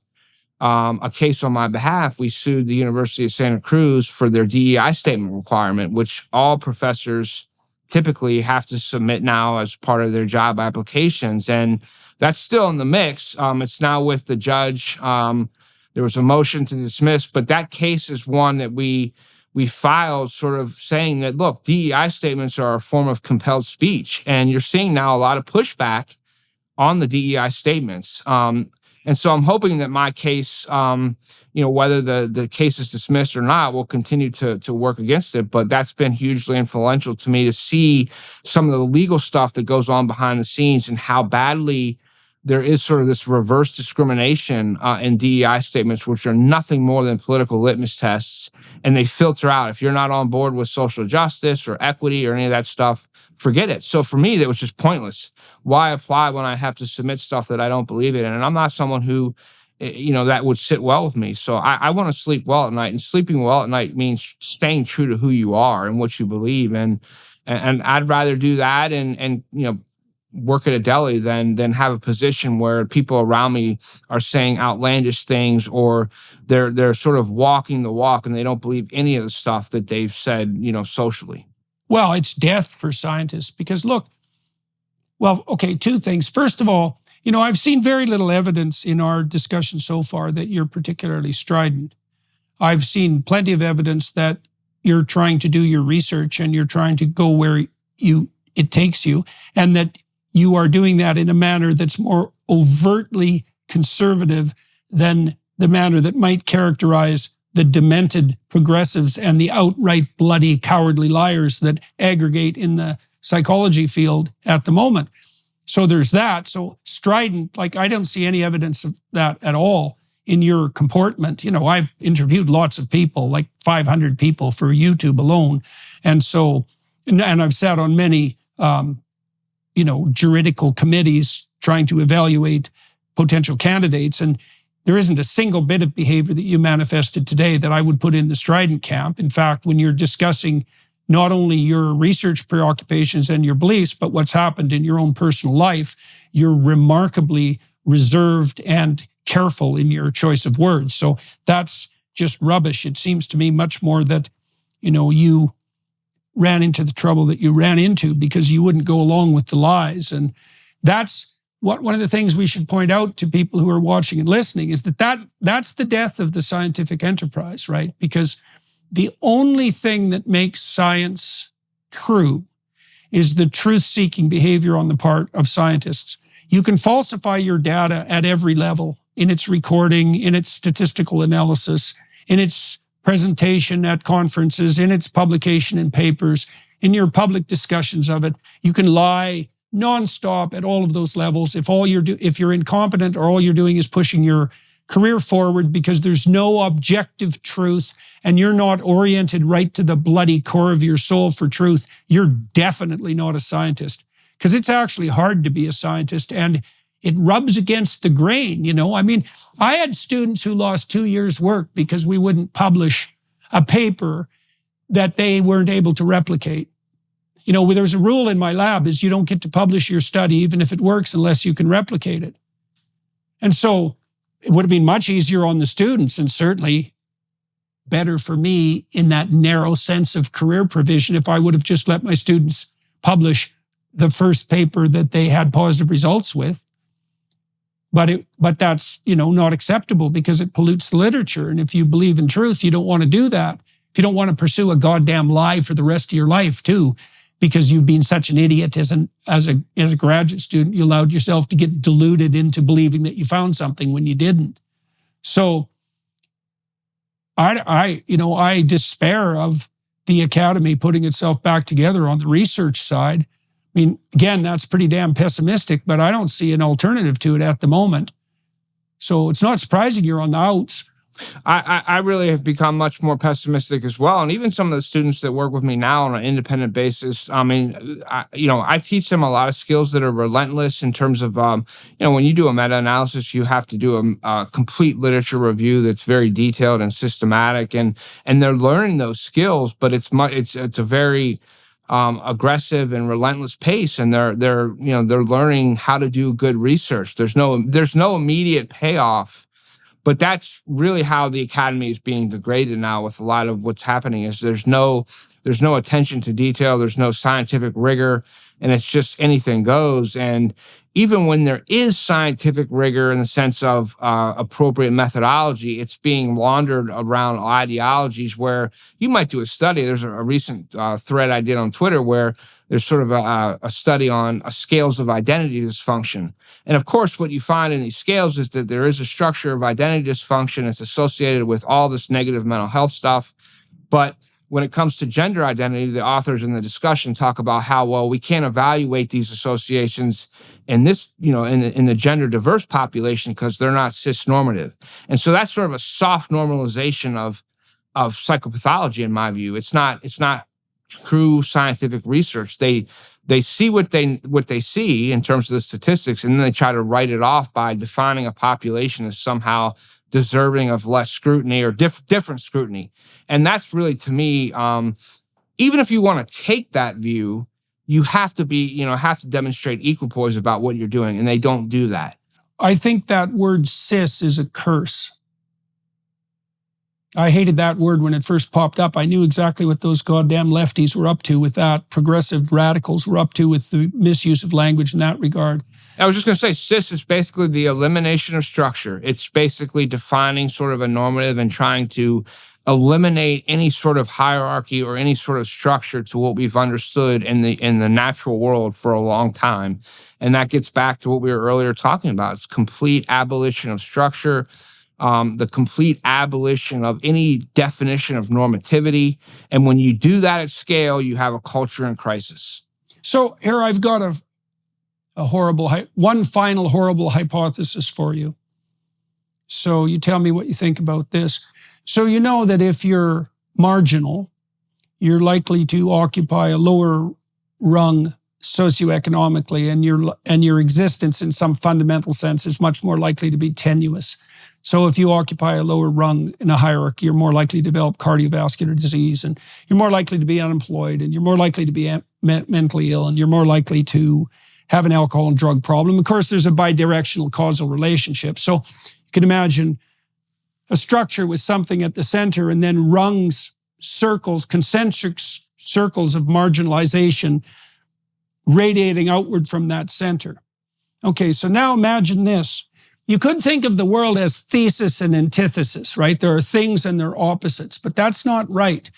a case on my behalf. We sued the University of Santa Cruz for their DEI statement requirement, which all professors typically have to submit now as part of their job applications. And that's still in the mix. It's now with the judge. There was a motion to dismiss, but that case is one that we filed sort of saying that, look, DEI statements are a form of compelled speech. And you're seeing now a lot of pushback on the DEI statements. And so I'm hoping that my case, whether the case is dismissed or not, will continue to work against it. But that's been hugely influential to me to see some of the legal stuff that goes on behind the scenes and how badly there is sort of this reverse discrimination in DEI statements, which are nothing more than political litmus tests. And they filter out. If you're not on board with social justice or equity or any of that stuff, forget it. So for me, that was just pointless. Why apply when I have to submit stuff that I don't believe in? And I'm not someone who, that would sit well with me. So I want to sleep well at night. And sleeping well at night means staying true to who you are and what you believe. And I'd rather do that and work at a deli than have a position where people around me are saying outlandish things, or they're sort of walking the walk and they don't believe any of the stuff that they've said, socially. Well, it's death for scientists because two things. First of all, I've seen very little evidence in our discussion so far that you're particularly strident. I've seen plenty of evidence that you're trying to do your research and you're trying to go where it takes you, and that you are doing that in a manner that's more overtly conservative than the manner that might characterize the demented progressives and the outright bloody, cowardly liars that aggregate in the psychology field at the moment. So there's that. So strident, I don't see any evidence of that at all in your comportment. I've interviewed lots of people, like 500 people for YouTube alone. And so, and I've sat on many, juridical committees trying to evaluate potential candidates. And there isn't a single bit of behavior that you manifested today that I would put in the strident camp. In fact, when you're discussing not only your research preoccupations and your beliefs, but what's happened in your own personal life, you're remarkably reserved and careful in your choice of words. So that's just rubbish. It seems to me much more that, you ran into the trouble that you ran into because you wouldn't go along with the lies. And that's one of the things we should point out to people who are watching and listening is that's the death of the scientific enterprise, right? Because the only thing that makes science true is the truth-seeking behavior on the part of scientists. You can falsify your data at every level, in its recording, in its statistical analysis, in its presentation at conferences, in its publication in papers, in your public discussions of it. You can lie nonstop at all of those levels. If you're incompetent or all you're doing is pushing your career forward because there's no objective truth and you're not oriented right to the bloody core of your soul for truth, you're definitely not a scientist. Because it's actually hard to be a scientist and it rubs against the grain, I had students who lost 2 years' work because we wouldn't publish a paper that they weren't able to replicate. There's a rule in my lab is you don't get to publish your study even if it works unless you can replicate it. And so it would have been much easier on the students and certainly better for me in that narrow sense of career provision if I would have just let my students publish the first paper that they had positive results with. But that's, not acceptable because it pollutes the literature. And if you believe in truth, you don't want to do that. If you don't want to pursue a goddamn lie for the rest of your life too, because you've been such an idiot as a graduate student, you allowed yourself to get deluded into believing that you found something when you didn't. So I despair of the academy putting itself back together on the research side. I mean, again, that's pretty damn pessimistic, but I don't see an alternative to it at the moment. So it's not surprising you're on the outs. I really have become much more pessimistic as well. And even some of the students that work with me now on an independent basis, I mean, I teach them a lot of skills that are relentless in terms of, when you do a meta-analysis, you have to do a complete literature review that's very detailed and systematic, and they're learning those skills, but it's a very aggressive and relentless pace, and they're learning how to do good research. There's no immediate payoff. But that's really how the academy is being degraded now with a lot of what's happening is there's no attention to detail, there's no scientific rigor, and it's just anything goes. And even when there is scientific rigor in the sense of appropriate methodology, it's being laundered around ideologies where you might do a study. There's a recent thread I did on Twitter where there's sort of a study on scales of identity dysfunction. And of course, what you find in these scales is that there is a structure of identity dysfunction. It's associated with all this negative mental health stuff. But when it comes to gender identity, the authors in the discussion talk about how, well, we can't evaluate these associations in this, in the gender diverse population because they're not cis-normative. And so that's sort of a soft normalization of psychopathology, in my view. It's not true scientific research. They see what they see in terms of the statistics, and then they try to write it off by defining a population as somehow deserving of less scrutiny or different scrutiny. And that's really, to me, even if you want to take that view, you have to demonstrate equipoise about what you're doing, and they don't do that. I think that word cis is a curse. I hated that word when it first popped up. I knew exactly what those goddamn lefties were up to with that, progressive radicals were up to with the misuse of language in that regard. I was just going to say, cis is basically the elimination of structure. It's basically defining sort of a normative and trying to eliminate any sort of hierarchy or any sort of structure to what we've understood in the natural world for a long time. And that gets back to what we were earlier talking about. It's complete abolition of structure, the complete abolition of any definition of normativity. And when you do that at scale, you have a culture in crisis. So here I've got one final horrible hypothesis for you. So you tell me what you think about this. So you know that if you're marginal, you're likely to occupy a lower rung socioeconomically, and your existence in some fundamental sense is much more likely to be tenuous. So if you occupy a lower rung in a hierarchy, you're more likely to develop cardiovascular disease, and you're more likely to be unemployed, and you're more likely to be mentally ill, and you're more likely to have an alcohol and drug problem. Of course, there's a bidirectional causal relationship. So you can imagine a structure with something at the center and then rungs, circles, concentric circles of marginalization radiating outward from that center. Okay, so now imagine this. You could think of the world as thesis and antithesis, right? There are things and there are opposites, but that's not right.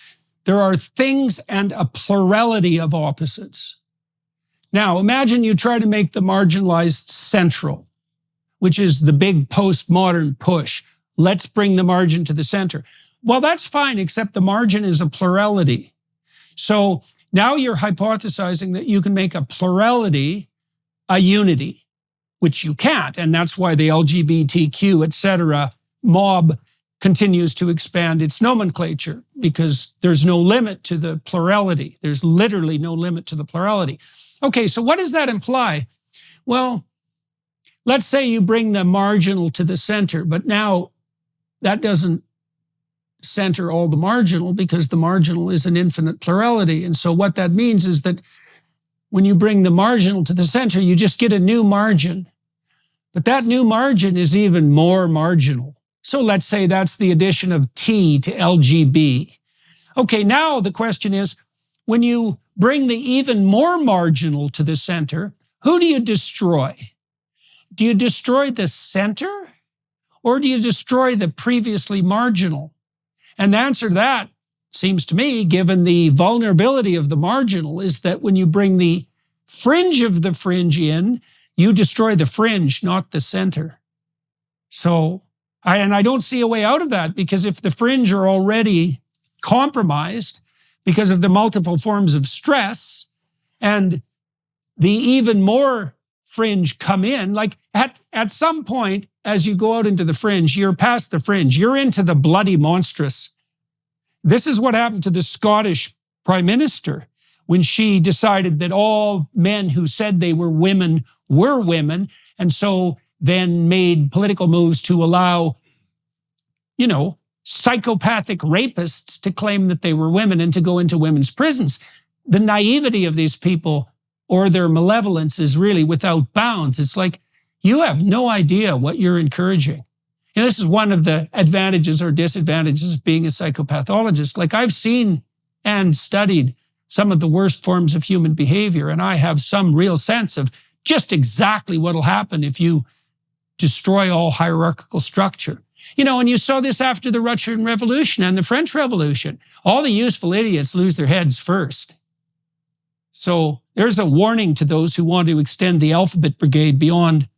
There are things and a plurality of opposites. Now, imagine you try to make the marginalized central, which is the big postmodern push. Let's bring the margin to the center. Well, that's fine, except the margin is a plurality. So now you're hypothesizing that you can make a plurality a unity, which you can't. And that's why the LGBTQ, et cetera, mob continues to expand its nomenclature, because there's no limit to the plurality. There's literally no limit to the plurality. Okay, so what does that imply? Well, let's say you bring the marginal to the center, but now that doesn't center all the marginal, because the marginal is an infinite plurality. And so what that means is that when you bring the marginal to the center, you just get a new margin. But that new margin is even more marginal. So let's say that's the addition of T to LGB. Okay, now the question is, when you bring the even more marginal to the center, who do you destroy? Do you destroy the center, or do you destroy the previously marginal? And the answer to that seems to me, given the vulnerability of the marginal, is that when you bring the fringe of the fringe in, you destroy the fringe, not the center. So, I don't see a way out of that, because if the fringe are already compromised because of the multiple forms of stress, and the even more fringe come in, like at some point, as you go out into the fringe, you're past the fringe, you're into the bloody monstrous. This is what happened to the Scottish Prime Minister when she decided that all men who said they were women, and so then made political moves to allow, psychopathic rapists to claim that they were women and to go into women's prisons. The naivety of these people, or their malevolence, is really without bounds. It's like, you have no idea what you're encouraging. And this is one of the advantages or disadvantages of being a psychopathologist. Like, I've seen and studied some of the worst forms of human behavior, and I have some real sense of just exactly what will happen if you destroy all hierarchical structure. And you saw this after the Russian Revolution and the French Revolution. All the useful idiots lose their heads first. So there's a warning to those who want to extend the alphabet brigade beyond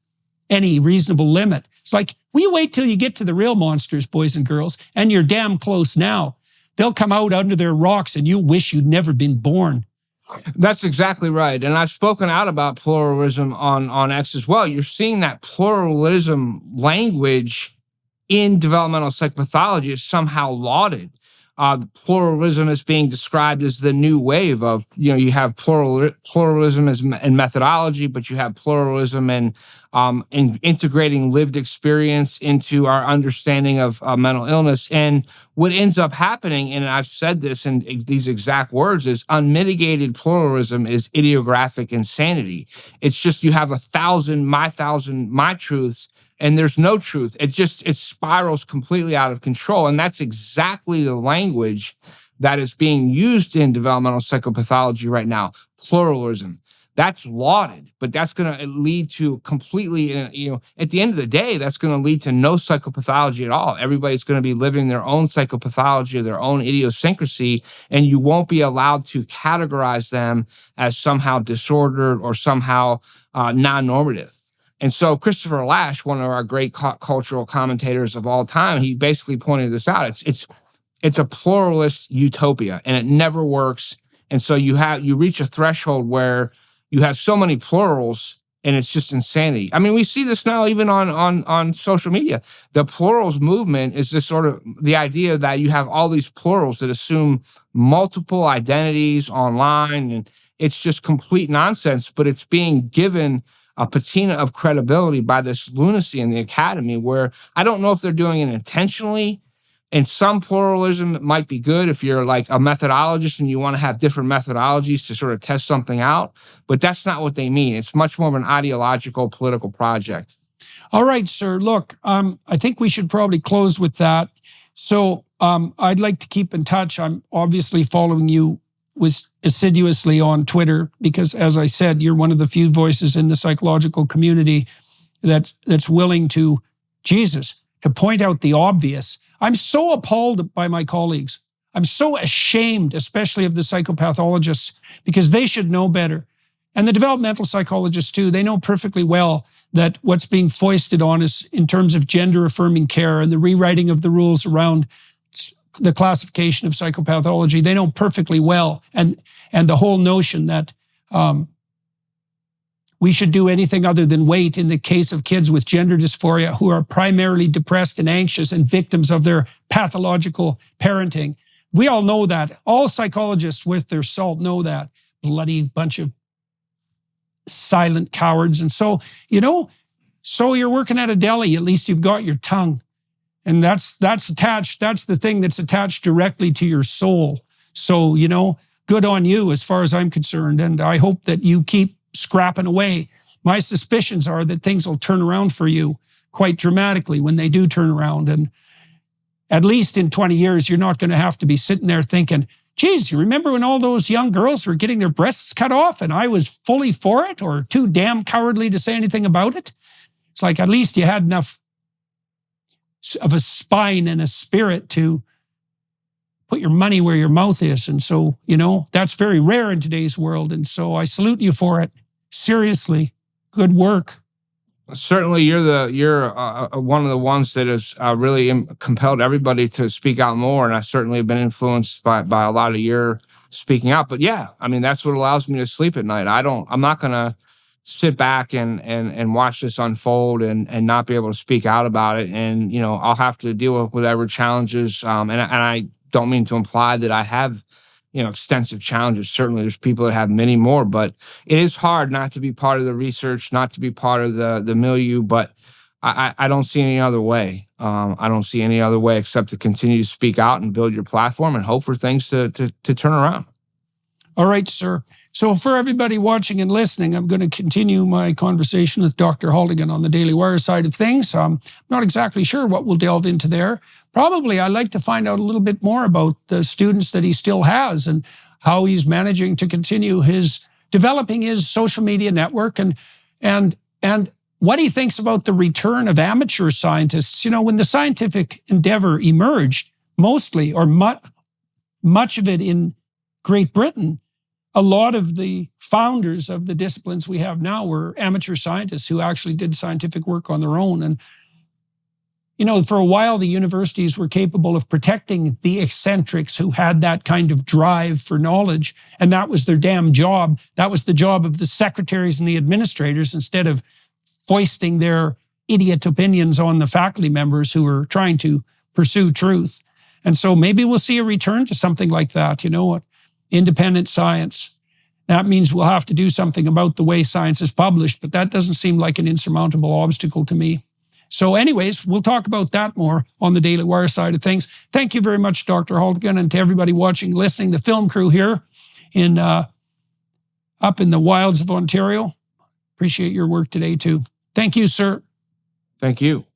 any reasonable limit. It's like, will you wait till you get to the real monsters, boys and girls? And you're damn close now. They'll come out under their rocks and you'll wish you'd never been born. That's exactly right. And I've spoken out about pluralism on X as well. You're seeing that pluralism language in developmental psychopathology is somehow lauded. Pluralism is being described as the new wave of, you have pluralism in methodology, but you have pluralism in integrating lived experience into our understanding of mental illness. And what ends up happening, and I've said this in these exact words, is unmitigated pluralism is idiographic insanity. It's just, you have 1,000 my truths, and there's no truth. It spirals completely out of control. And that's exactly the language that is being used in developmental psychopathology right now. Pluralism. That's lauded, but that's going to lead to completely, at the end of the day, that's going to lead to no psychopathology at all. Everybody's going to be living their own psychopathology, their own idiosyncrasy, and you won't be allowed to categorize them as somehow disordered or somehow non-normative. And so Christopher Lasch, one of our great cultural commentators of all time, he basically pointed this out. It's a pluralist utopia, and it never works. And so you reach a threshold where you have so many plurals, and it's just insanity. I mean, we see this now even on social media. The plurals movement is this sort of the idea that you have all these plurals that assume multiple identities online, and it's just complete nonsense, but it's being given a patina of credibility by this lunacy in the academy, where I don't know if they're doing it intentionally. And some pluralism might be good if you're like a methodologist and you want to have different methodologies to sort of test something out, but that's not what they mean. It's much more of an ideological political project. All right, sir. Look, I think we should probably close with that. So I'd like to keep in touch. I'm obviously following you assiduously on Twitter because, as I said, you're one of the few voices in the psychological community that's willing to point out the obvious. I'm so appalled by my colleagues. I'm so ashamed, especially of the psychopathologists, because they should know better. And the developmental psychologists too, they know perfectly well that what's being foisted on us in terms of gender-affirming care and the rewriting of the rules around the classification of psychopathology, they know perfectly well. And the whole notion that we should do anything other than wait in the case of kids with gender dysphoria who are primarily depressed and anxious and victims of their pathological parenting. We all know that. All psychologists with their salt know that. Bloody bunch of silent cowards. And so, so you're working at a deli, at least you've got your tongue. And that's attached, that's the thing that's attached directly to your soul. So, good on you as far as I'm concerned. And I hope that you keep scrapping away. My suspicions are that things will turn around for you quite dramatically when they do turn around. And at least in 20 years, you're not going to have to be sitting there thinking, geez, you remember when all those young girls were getting their breasts cut off and I was fully for it or too damn cowardly to say anything about it? It's like, at least you had enough of a spine and a spirit to put your money where your mouth is. And so, that's very rare in today's world. And so I salute you for it. Seriously, good work. Certainly, you're one of the ones that has really compelled everybody to speak out more, and I certainly have been influenced by a lot of your speaking out. But yeah, I mean, that's what allows me to sleep at night. I'm not gonna sit back and watch this unfold and not be able to speak out about it. And I'll have to deal with whatever challenges. And I don't mean to imply that I have extensive challenges. Certainly there's people that have many more, but it is hard not to be part of the research, not to be part of the milieu, but I don't see any other way. I don't see any other way except to continue to speak out and build your platform and hope for things to turn around. All right, sir. So for everybody watching and listening, I'm going to continue my conversation with Dr. Haltigan on the Daily Wire side of things. I'm not exactly sure what we'll delve into there. Probably I'd like to find out a little bit more about the students that he still has and how he's managing to continue developing his social media network and what he thinks about the return of amateur scientists. When the scientific endeavor emerged, mostly or much of it in Great Britain, a lot of the founders of the disciplines we have now were amateur scientists who actually did scientific work on their own. And, for a while, the universities were capable of protecting the eccentrics who had that kind of drive for knowledge. And that was their damn job. That was the job of the secretaries and the administrators, instead of foisting their idiot opinions on the faculty members who were trying to pursue truth. And so maybe we'll see a return to something like that, independent science. That means we'll have to do something about the way science is published, but that doesn't seem like an insurmountable obstacle to me. So anyways, we'll talk about that more on the Daily Wire side of things. Thank you very much, Dr. Haltigan, and to everybody watching, listening, the film crew here up in the wilds of Ontario. Appreciate your work today too. Thank you, sir. Thank you.